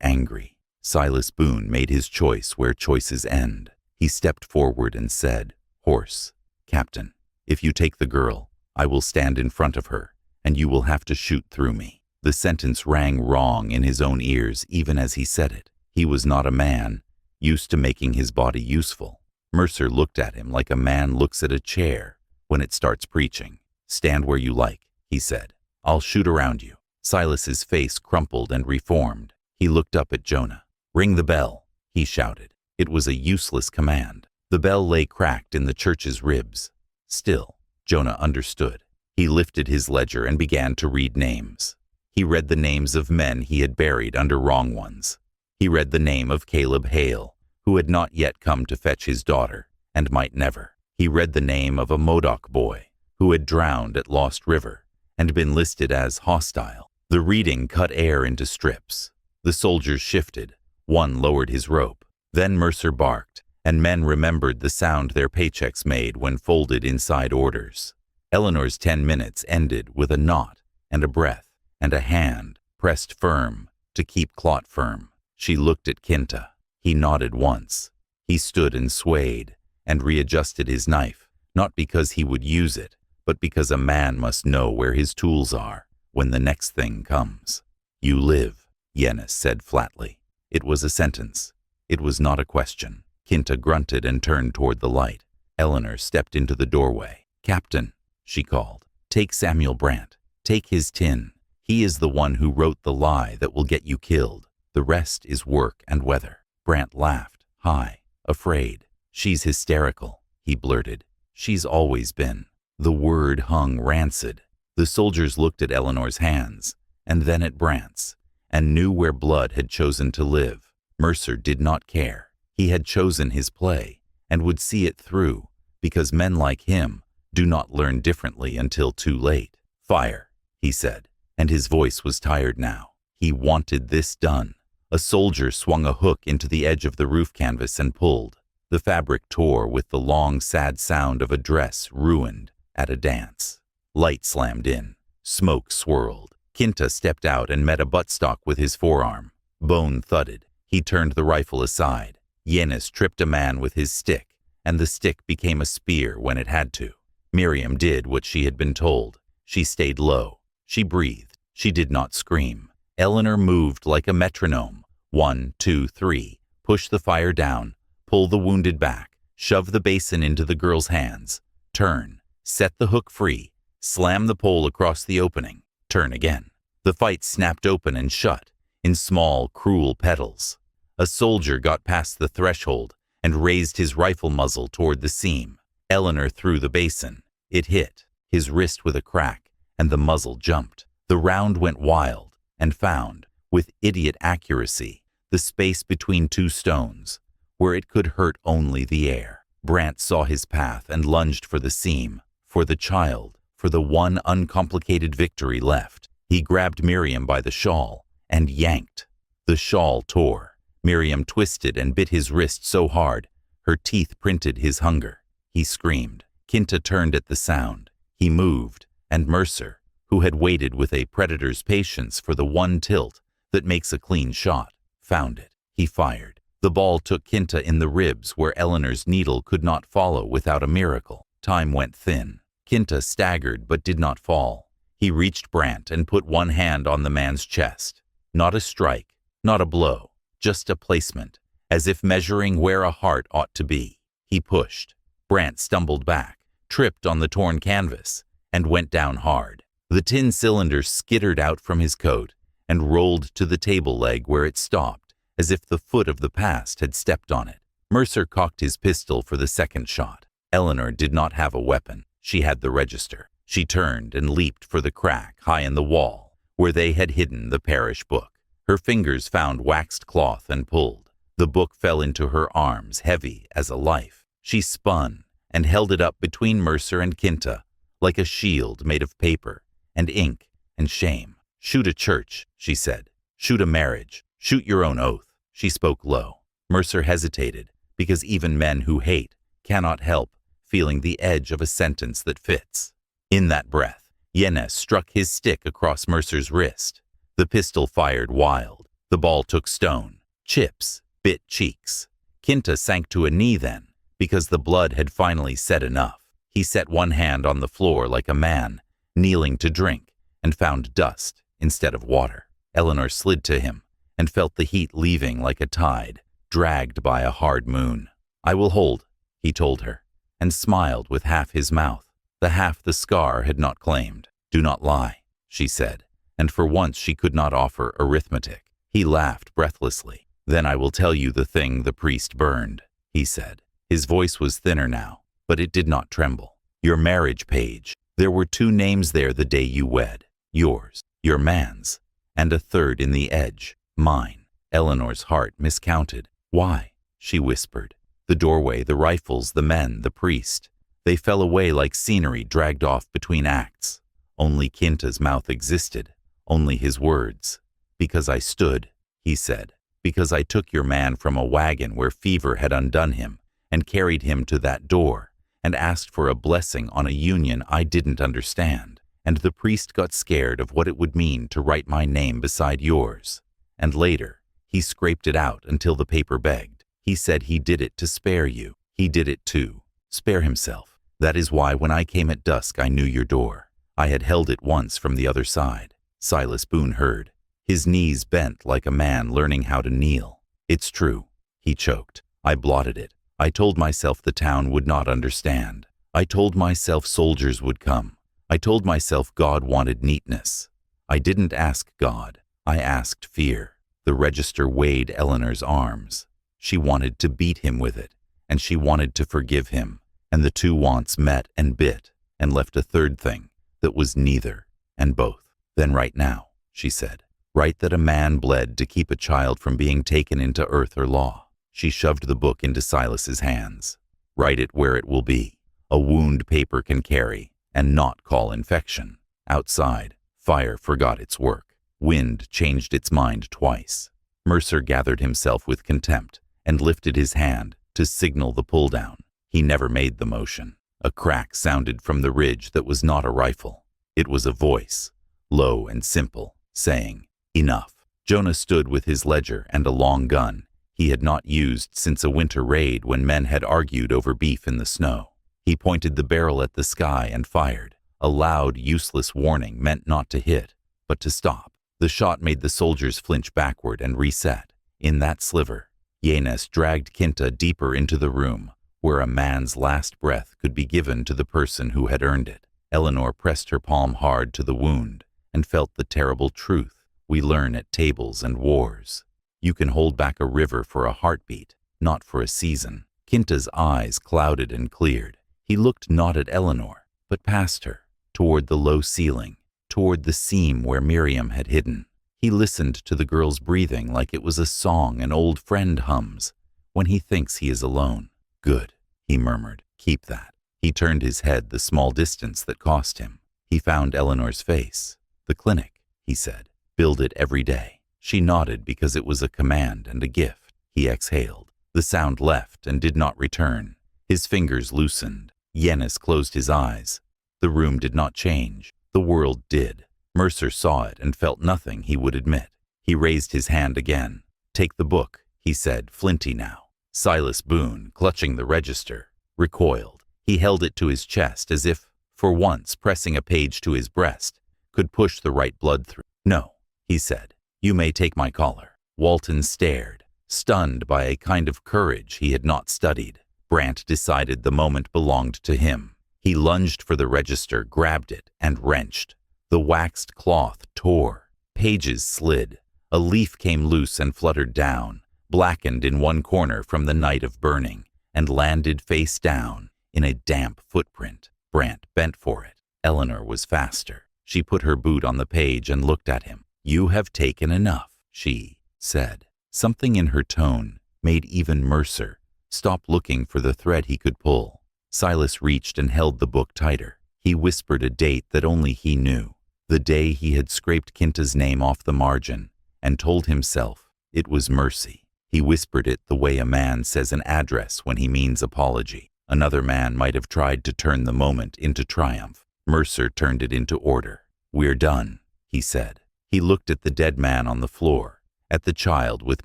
angry. Silas Boone made his choice where choices end. He stepped forward and said, "Horse, Captain, if you take the girl, I will stand in front of her, and you will have to shoot through me." The sentence rang wrong in his own ears even as he said it. He was not a man, used to making his body useful. Mercer looked at him like a man looks at a chair when it starts preaching. "Stand where you like," he said. "I'll shoot around you." Silas's face crumpled and reformed. He looked up at Jonah. "Ring the bell," he shouted. It was a useless command. The bell lay cracked in the church's ribs. Still, Jonah understood. He lifted his ledger and began to read names. He read the names of men he had buried under wrong ones. He read the name of Caleb Hale, who had not yet come to fetch his daughter, and might never. He read the name of a Modoc boy, who had drowned at Lost River, and been listed as hostile. The reading cut air into strips. The soldiers shifted. One lowered his rope. Then Mercer barked, and men remembered the sound their paychecks made when folded inside orders. Eleanor's 10 minutes ended with a knot and a breath and a hand pressed firm to keep Clot firm. She looked at Kinta. He nodded once. He stood and swayed and readjusted his knife, not because he would use it, but because a man must know where his tools are when the next thing comes. "You live," Yennis said flatly. It was a sentence. It was not a question. Kinta grunted and turned toward the light. Eleanor stepped into the doorway. "Captain," she called, "take Samuel Brant. Take his tin. He is the one who wrote the lie that will get you killed. The rest is work and weather." Brant laughed, high, afraid. "She's hysterical," he blurted. "She's always been." The word hung rancid. The soldiers looked at Eleanor's hands, and then at Brant's, and knew where blood had chosen to live. Mercer did not care. He had chosen his play, and would see it through, because men like him do not learn differently until too late. "Fire," he said, and his voice was tired now. He wanted this done. A soldier swung a hook into the edge of the roof canvas and pulled. The fabric tore with the long, sad sound of a dress ruined at a dance. Light slammed in. Smoke swirled. Kinta stepped out and met a buttstock with his forearm. Bone thudded. He turned the rifle aside. Yennis tripped a man with his stick, and the stick became a spear when it had to. Miriam did what she had been told. She stayed low. She breathed. She did not scream. Eleanor moved like a metronome. 1, 2, 3. Push the fire down. Pull the wounded back. Shove the basin into the girl's hands. Turn. Set the hook free. Slam the pole across the opening. Turn again. The fight snapped open and shut, in small, cruel petals. A soldier got past the threshold and raised his rifle muzzle toward the seam. Eleanor threw the basin. It hit his wrist with a crack, and the muzzle jumped. The round went wild and found, with idiot accuracy, the space between two stones, where it could hurt only the air. Brant saw his path and lunged for the seam, for the child, for the one uncomplicated victory left. He grabbed Miriam by the shawl and yanked. The shawl tore. Miriam twisted and bit his wrist so hard, her teeth printed his hunger. He screamed. Kinta turned at the sound. He moved, and Mercer, who had waited with a predator's patience for the one tilt that makes a clean shot, found it. He fired. The ball took Kinta in the ribs where Eleanor's needle could not follow without a miracle. Time went thin. Kinta staggered but did not fall. He reached Brant and put one hand on the man's chest. Not a strike, not a blow, just a placement, as if measuring where a heart ought to be. He pushed. Brant stumbled back, tripped on the torn canvas, and went down hard. The tin cylinder skittered out from his coat and rolled to the table leg where it stopped, as if the foot of the past had stepped on it. Mercer cocked his pistol for the second shot. Eleanor did not have a weapon. She had the register. She turned and leaped for the crack high in the wall, where they had hidden the parish book. Her fingers found waxed cloth and pulled. The book fell into her arms, heavy as a life. She spun and held it up between Mercer and Kinta, like a shield made of paper and ink and shame. "Shoot a church," she said. "Shoot a marriage. Shoot your own oath." She spoke low. Mercer hesitated, because even men who hate cannot help feeling the edge of a sentence that fits. In that breath, Yennis struck his stick across Mercer's wrist. The pistol fired wild. The ball took stone. Chips bit cheeks. Kinta sank to a knee then, because the blood had finally said enough. He set one hand on the floor like a man, kneeling to drink, and found dust instead of water. Eleanor slid to him and felt the heat leaving like a tide, dragged by a hard moon. "I will hold," he told her, and smiled with half his mouth, the half the scar had not claimed. "Do not lie," she said, and for once she could not offer arithmetic. He laughed breathlessly. "Then I will tell you the thing the priest burned," he said. His voice was thinner now, but it did not tremble. "Your marriage page. There were 2 names there the day you wed. Yours, your man's. and a third in the edge, mine. Eleanor's heart miscounted. Why? She whispered. The doorway, the rifles, the men, the priest. They fell away like scenery dragged off between acts. Only Quinta's mouth existed, only his words. Because I stood, he said. Because I took your man from a wagon where fever had undone him and carried him to that door and asked for a blessing on a union I didn't understand. And the priest got scared of what it would mean to write my name beside yours. And later, he scraped it out until the paper begged. He said he did it to spare you. He did it to spare himself. That is why when I came at dusk I knew your door. I had held it once from the other side. Silas Boone heard. His knees bent like a man learning how to kneel. It's true, he choked. I blotted it. I told myself the town would not understand. I told myself soldiers would come. I told myself God wanted neatness. I didn't ask God. I asked fear. The register weighed Eleanor's arms. She wanted to beat him with it, and she wanted to forgive him, and the two wants met and bit, and left a third thing that was neither and both. Then write now, she said. Write that a man bled to keep a child from being taken into earth or law. She shoved the book into Silas's hands. Write it where it will be. A wound paper can carry and not call infection. Outside, fire forgot its work. Wind changed its mind twice. Mercer gathered himself with contempt and lifted his hand to signal the pull-down. He never made the motion. A crack sounded from the ridge that was not a rifle. It was a voice, low and simple, saying, "Enough." Jonah stood with his ledger and a long gun he had not used since a winter raid when men had argued over beef in the snow. He pointed the barrel at the sky and fired. A loud, useless warning meant not to hit, but to stop. The shot made the soldiers flinch backward and reset. In that sliver, Yanez dragged Quinta deeper into the room, where a man's last breath could be given to the person who had earned it. Eleanor pressed her palm hard to the wound and felt the terrible truth we learn at tables and wars. You can hold back a river for a heartbeat, not for a season. Quinta's eyes clouded and cleared. He looked not at Eleanor, but past her, toward the low ceiling, toward the seam where Miriam had hidden. He listened to the girl's breathing like it was a song an old friend hums when he thinks he is alone. Good, he murmured. Keep that. He turned his head the small distance that cost him. He found Eleanor's face. The clinic, he said. Build it every day. She nodded because it was a command and a gift. He exhaled. The sound left and did not return. His fingers loosened. Yanez closed his eyes. The room did not change. The world did. Mercer saw it and felt nothing he would admit. He raised his hand again. Take the book, he said, flinty now. Silas Boone, clutching the register, recoiled. He held it to his chest as if, for once pressing a page to his breast, could push the right blood through. No, he said. You may take my collar. Walton stared, stunned by a kind of courage he had not studied. Brant decided the moment belonged to him. He lunged for the register, grabbed it, and wrenched. The waxed cloth tore. Pages slid. A leaf came loose and fluttered down, blackened in one corner from the night of burning, and landed face down in a damp footprint. Brant bent for it. Eleanor was faster. She put her boot on the page and looked at him. You have taken enough, she said. Something in her tone made even Mercer stop looking for the thread he could pull. Silas reached and held the book tighter. He whispered a date that only he knew. The day he had scraped Quinta's name off the margin and told himself it was mercy. He whispered it the way a man says an address when he means apology. Another man might have tried to turn the moment into triumph. Mercer turned it into order. We're done, he said. He looked at the dead man on the floor, at the child with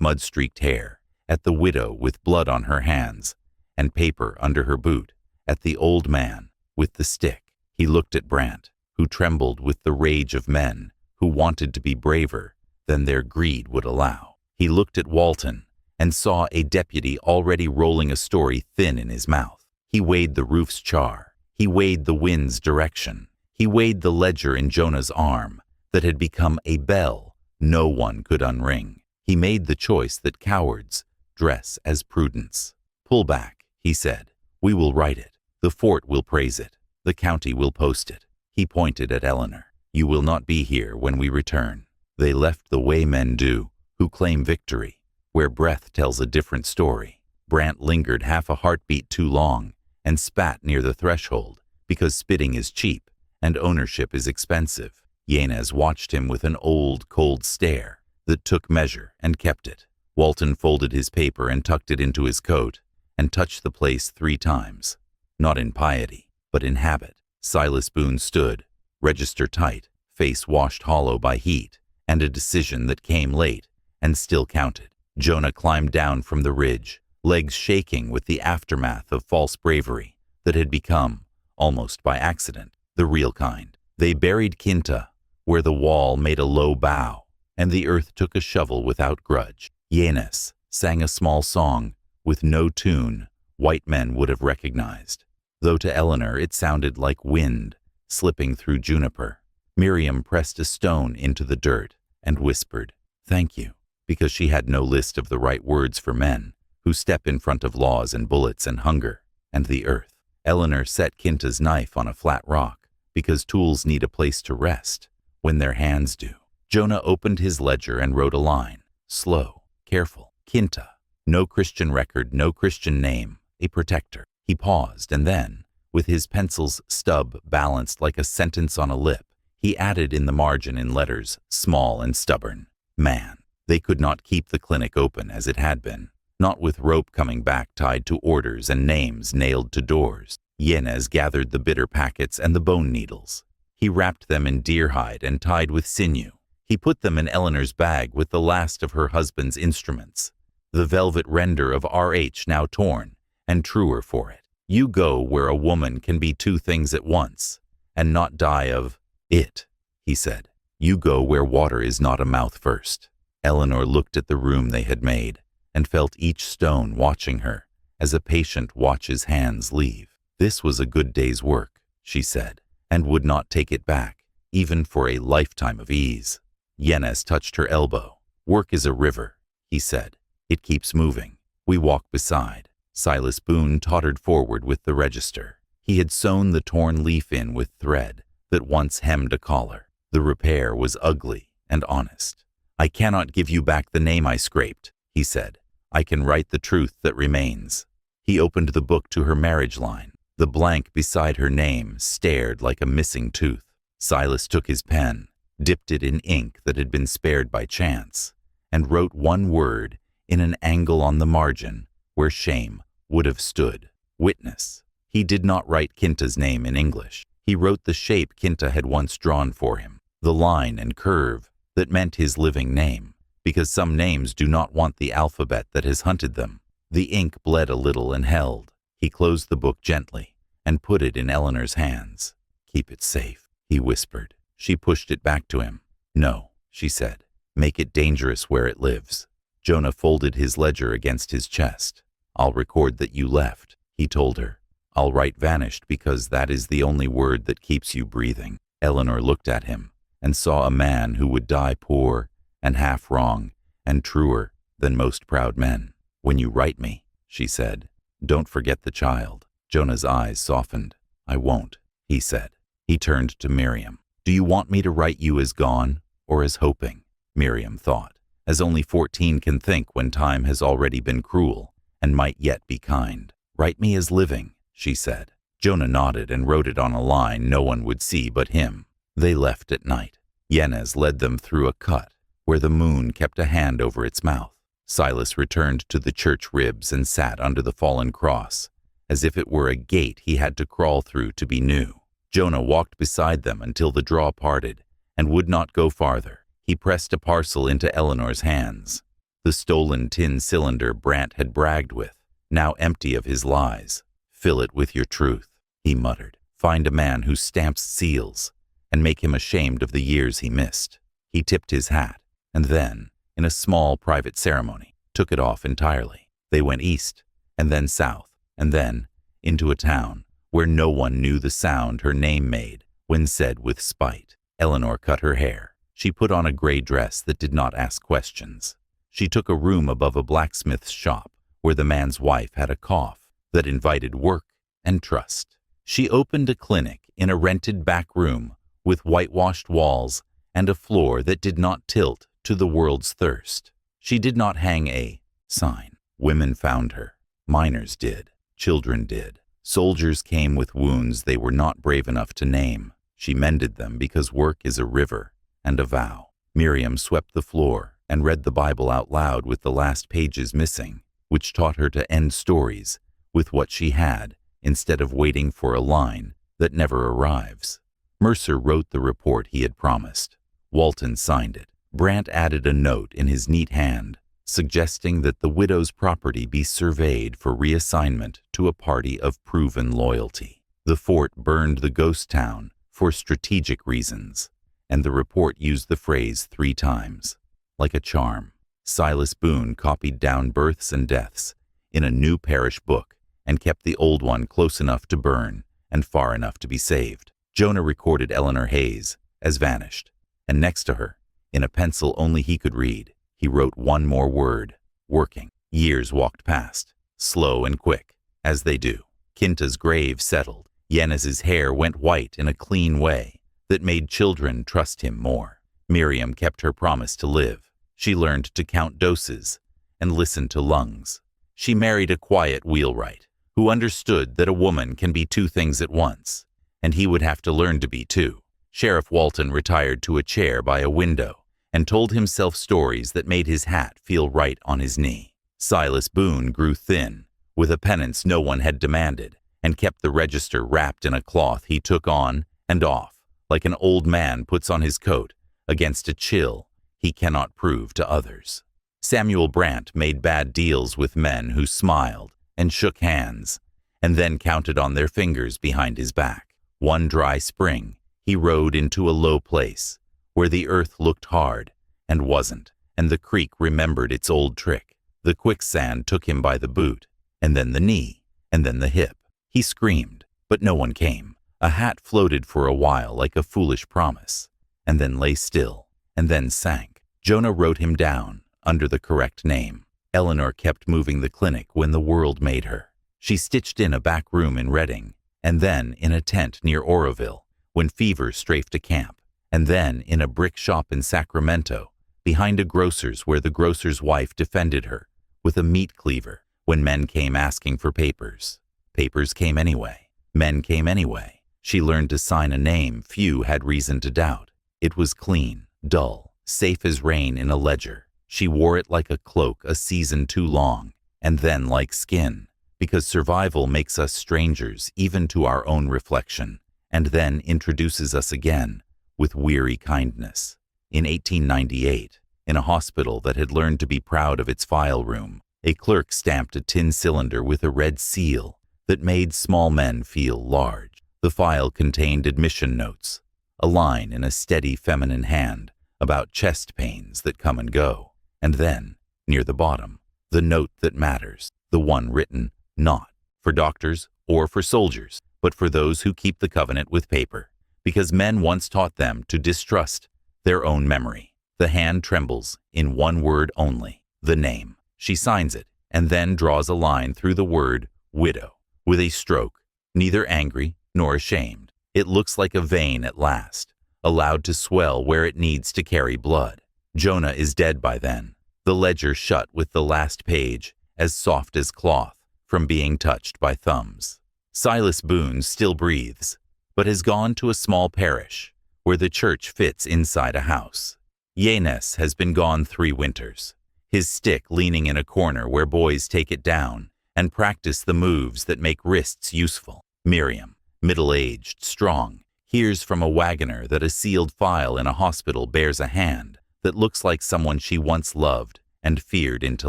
mud-streaked hair, at the widow with blood on her hands and paper under her boot, at the old man with the stick. He looked at Brant, who trembled with the rage of men who wanted to be braver than their greed would allow. He looked at Walton and saw a deputy already rolling a story thin in his mouth. He weighed the roof's char. He weighed the wind's direction. He weighed the ledger in Jonah's arm that had become a bell no one could unring. He made the choice that cowards dress as prudence. Pull back, he said. We will write it. The fort will praise it. The county will post it. He pointed at Eleanor. You will not be here when we return. They left the way men do, who claim victory, where breath tells a different story. Brant lingered half a heartbeat too long and spat near the threshold, because spitting is cheap and ownership is expensive. Yanez watched him with an old, cold stare that took measure and kept it. Walton folded his paper and tucked it into his coat and touched the place 3 times, not in piety, but in habit. Silas Boone stood, register tight, face washed hollow by heat, and a decision that came late and still counted. Jonah climbed down from the ridge, legs shaking with the aftermath of false bravery that had become, almost by accident, the real kind. They buried Quinta, where the wall made a low bow, and the earth took a shovel without grudge. Yanez sang a small song with no tune white men would have recognized, though to Eleanor it sounded like wind slipping through juniper. Miriam pressed a stone into the dirt and whispered, "Thank you," because she had no list of the right words for men who step in front of laws and bullets and hunger and the earth. Eleanor set Quinta's knife on a flat rock because tools need a place to rest when their hands do. Jonah opened his ledger and wrote a line, slow, careful. Quinta, no Christian record, no Christian name, a protector. He paused and then, with his pencil's stub balanced like a sentence on a lip, he added in the margin in letters small and stubborn, man. They could not keep the clinic open as it had been, not with rope coming back tied to orders and names nailed to doors. Yanez gathered the bitter packets and the bone needles. He wrapped them in deer hide and tied with sinew. He put them in Eleanor's bag with the last of her husband's instruments, the velvet render of RH now torn and truer for it. You go where a woman can be 2 things at once and not die of it, he said. You go where water is not a mouth first. Eleanor looked at the room they had made and felt each stone watching her as a patient watches hands leave. This was a good day's work, she said, and would not take it back, even for a lifetime of ease. Yanez touched her elbow. Work is a river, he said. It keeps moving. We walk beside. Silas Boone tottered forward with the register. He had sewn the torn leaf in with thread that once hemmed a collar. The repair was ugly and honest. I cannot give you back the name I scraped, he said. I can write the truth that remains. He opened the book to her marriage line. The blank beside her name stared like a missing tooth. Silas took his pen, dipped it in ink that had been spared by chance, and wrote one word in an angle on the margin where shame would have stood. Witness. He did not write Quinta's name in English. He wrote the shape Quinta had once drawn for him, the line and curve that meant his living name, because some names do not want the alphabet that has hunted them. The ink bled a little and held. He closed the book gently and put it in Eleanor's hands. Keep it safe, he whispered. She pushed it back to him. No, she said. Make it dangerous where it lives. Jonah folded his ledger against his chest. I'll record that you left, he told her. I'll write vanished because that is the only word that keeps you breathing. Eleanor looked at him and saw a man who would die poor and half wrong and truer than most proud men. When you write me, she said, don't forget the child. Jonah's eyes softened. I won't, he said. He turned to Miriam. Do you want me to write you as gone or as hoping? Miriam thought, as only 14 can think when time has already been cruel and might yet be kind. Write me as living, she said. Jonah nodded and wrote it on a line no one would see but him. They left at night. Yanez led them through a cut where the moon kept a hand over its mouth. Silas returned to the church ribs and sat under the fallen cross, as if it were a gate he had to crawl through to be new. Jonah walked beside them until the draw parted and would not go farther. He pressed a parcel into Eleanor's hands. The stolen tin cylinder Brant had bragged with, now empty of his lies. Fill it with your truth, he muttered. Find a man who stamps seals and make him ashamed of the years he missed. He tipped his hat and then, in a small private ceremony, took it off entirely. They went east and then south and then into a town where no one knew the sound her name made when said with spite. Eleanor cut her hair. She put on a gray dress that did not ask questions. She took a room above a blacksmith's shop where the man's wife had a cough that invited work and trust. She opened a clinic in a rented back room with whitewashed walls and a floor that did not tilt to the world's thirst. She did not hang a sign. Women found her. Miners did. Children did. Soldiers came with wounds they were not brave enough to name. She mended them because work is a river and a vow. Miriam swept the floor and read the Bible out loud with the last pages missing, which taught her to end stories with what she had instead of waiting for a line that never arrives. Mercer wrote the report he had promised. Walton signed it. Brant added a note in his neat hand, suggesting that the widow's property be surveyed for reassignment to a party of proven loyalty. The fort burned the ghost town for strategic reasons, and the report used the phrase 3 times, like a charm. Silas Boone copied down births and deaths in a new parish book and kept the old one close enough to burn and far enough to be saved. Jonah recorded Eleanor Hayes as vanished, and next to her, in a pencil only he could read, he wrote one more word: working. Years walked past, slow and quick, as they do. Kinta's grave settled. Yenez's hair went white in a clean way that made children trust him more. Miriam kept her promise to live. She learned to count doses and listen to lungs. She married a quiet wheelwright who understood that a woman can be 2 things at once, and he would have to learn to be too. Sheriff Walton retired to a chair by a window and told himself stories that made his hat feel right on his knee. Silas Boone grew thin, with a penance no one had demanded, and kept the register wrapped in a cloth he took on and off, like an old man puts on his coat against a chill he cannot prove to others. Samuel Brant made bad deals with men who smiled and shook hands, and then counted on their fingers behind his back. One dry spring, he rode into a low place, where the earth looked hard and wasn't, and the creek remembered its old trick. The quicksand took him by the boot, and then the knee, and then the hip. He screamed, but no one came. A hat floated for a while like a foolish promise, and then lay still, and then sank. Jonah wrote him down under the correct name. Eleanor kept moving the clinic when the world made her. She stitched in a back room in Reading, and then in a tent near Oroville when fever strafed a camp, and then in a brick shop in Sacramento behind a grocer's where the grocer's wife defended her with a meat cleaver when men came asking for papers. Papers came anyway. Men came anyway. She learned to sign a name few had reason to doubt. It was clean, dull, safe as rain in a ledger. She wore it like a cloak a season too long, and then like skin, because survival makes us strangers even to our own reflection, and then introduces us again with weary kindness. In 1898, in a hospital that had learned to be proud of its file room, a clerk stamped a tin cylinder with a red seal that made small men feel large. The file contained admission notes, a line in a steady feminine hand about chest pains that come and go, and then, near the bottom, the note that matters, the one written not for doctors or for soldiers, but for those who keep the covenant with paper, because men once taught them to distrust their own memory. The hand trembles in one word only, the name. She signs it, and then draws a line through the word widow, with a stroke, neither angry nor ashamed. It looks like a vein at last, allowed to swell where it needs to carry blood. Jonah is dead by then, the ledger shut with the last page, as soft as cloth, from being touched by thumbs. Silas Boone still breathes, but has gone to a small parish, where the church fits inside a house. Yenez has been gone 3 winters, his stick leaning in a corner where boys take it down and practice the moves that make wrists useful. Miriam, middle-aged, strong, hears from a wagoner that a sealed file in a hospital bears a hand that looks like someone she once loved and feared into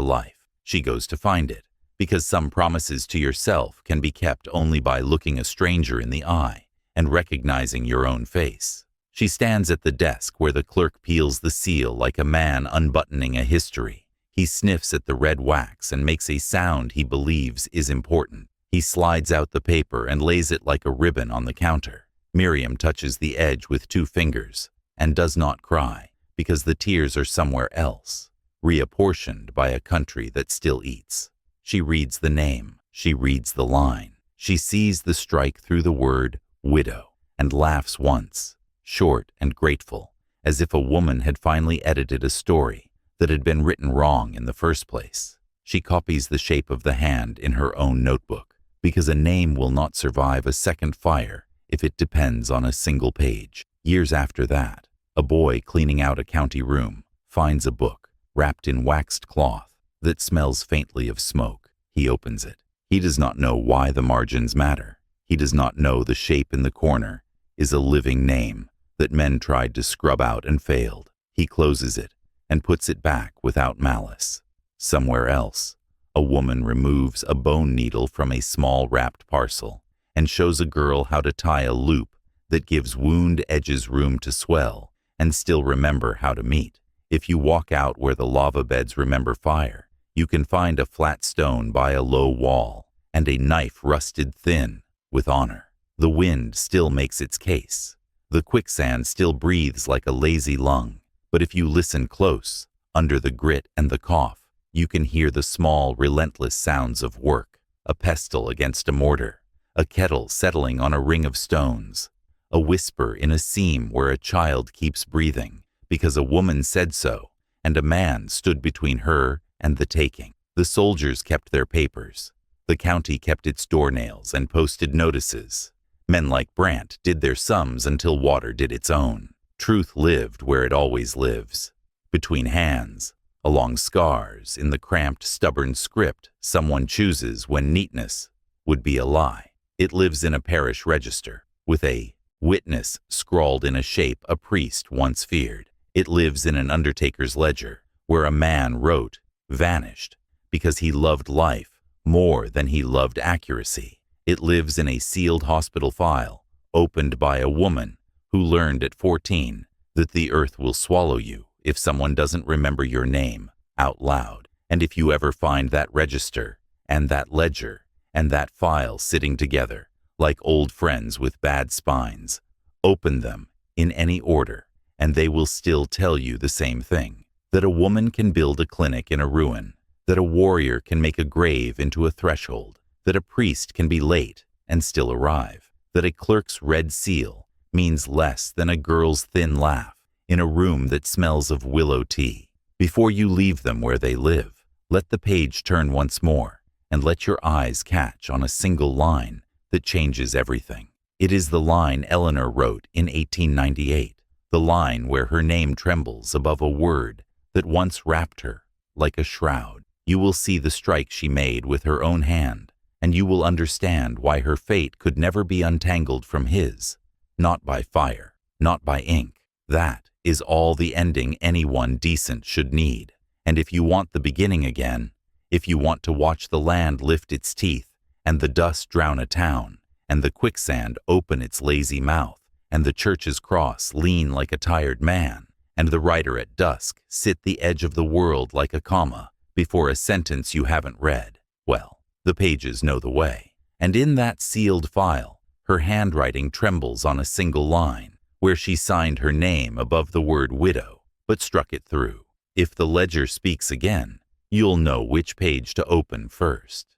life. She goes to find it, because some promises to yourself can be kept only by looking a stranger in the eye and recognizing your own face. She stands at the desk where the clerk peels the seal like a man unbuttoning a history. He sniffs at the red wax and makes a sound he believes is important. He slides out the paper and lays it like a ribbon on the counter. Miriam touches the edge with 2 fingers and does not cry, because the tears are somewhere else, reapportioned by a country that still eats. She reads the name. She reads the line. She sees the strike through the word widow and laughs once, short and grateful, as if a woman had finally edited a story that had been written wrong in the first place. She copies the shape of the hand in her own notebook, because a name will not survive a second fire if it depends on a single page. Years after that, a boy cleaning out a county room finds a book wrapped in waxed cloth that smells faintly of smoke. He opens it. He does not know why the margins matter. He does not know the shape in the corner is a living name that men tried to scrub out and failed. He closes it and puts it back without malice. Somewhere else, a woman removes a bone needle from a small wrapped parcel and shows a girl how to tie a loop that gives wound edges room to swell and still remember how to meet. If you walk out where the lava beds remember fire, you can find a flat stone by a low wall and a knife rusted thin with honor. The wind still makes its case. The quicksand still breathes like a lazy lung. But if you listen close, under the grit and the cough, you can hear the small, relentless sounds of work, a pestle against a mortar, a kettle settling on a ring of stones, a whisper in a seam where a child keeps breathing because a woman said so, and a man stood between her and the taking. The soldiers kept their papers. The county kept its doornails and posted notices. Men like Brant did their sums until water did its own. Truth lived where it always lives, between hands, along scars, in the cramped, stubborn script someone chooses when neatness would be a lie. It lives in a parish register, with a witness scrawled in a shape a priest once feared. It lives in an undertaker's ledger, where a man wrote, vanished, because he loved life more than he loved accuracy. It lives in a sealed hospital file, opened by a woman who learned at 14 that the earth will swallow you if someone doesn't remember your name out loud. And if you ever find that register and that ledger and that file sitting together like old friends with bad spines, open them in any order and they will still tell you the same thing, that a woman can build a clinic in a ruin, that a warrior can make a grave into a threshold, that a priest can be late and still arrive, that a clerk's red seal means less than a girl's thin laugh in a room that smells of willow tea. Before you leave them where they live, let the page turn once more and let your eyes catch on a single line that changes everything. It is the line Eleanor wrote in 1898, the line where her name trembles above a word that once wrapped her like a shroud. You will see the strike she made with her own hand, and you will understand why her fate could never be untangled from his. Not by fire, not by ink. That is all the ending anyone decent should need. And if you want the beginning again, if you want to watch the land lift its teeth, and the dust drown a town, and the quicksand open its lazy mouth, and the church's cross lean like a tired man, and the writer at dusk sit the edge of the world like a comma before a sentence you haven't read, well, the pages know the way. And in that sealed file, her handwriting trembles on a single line, where she signed her name above the word widow, but struck it through. If the ledger speaks again, you'll know which page to open first.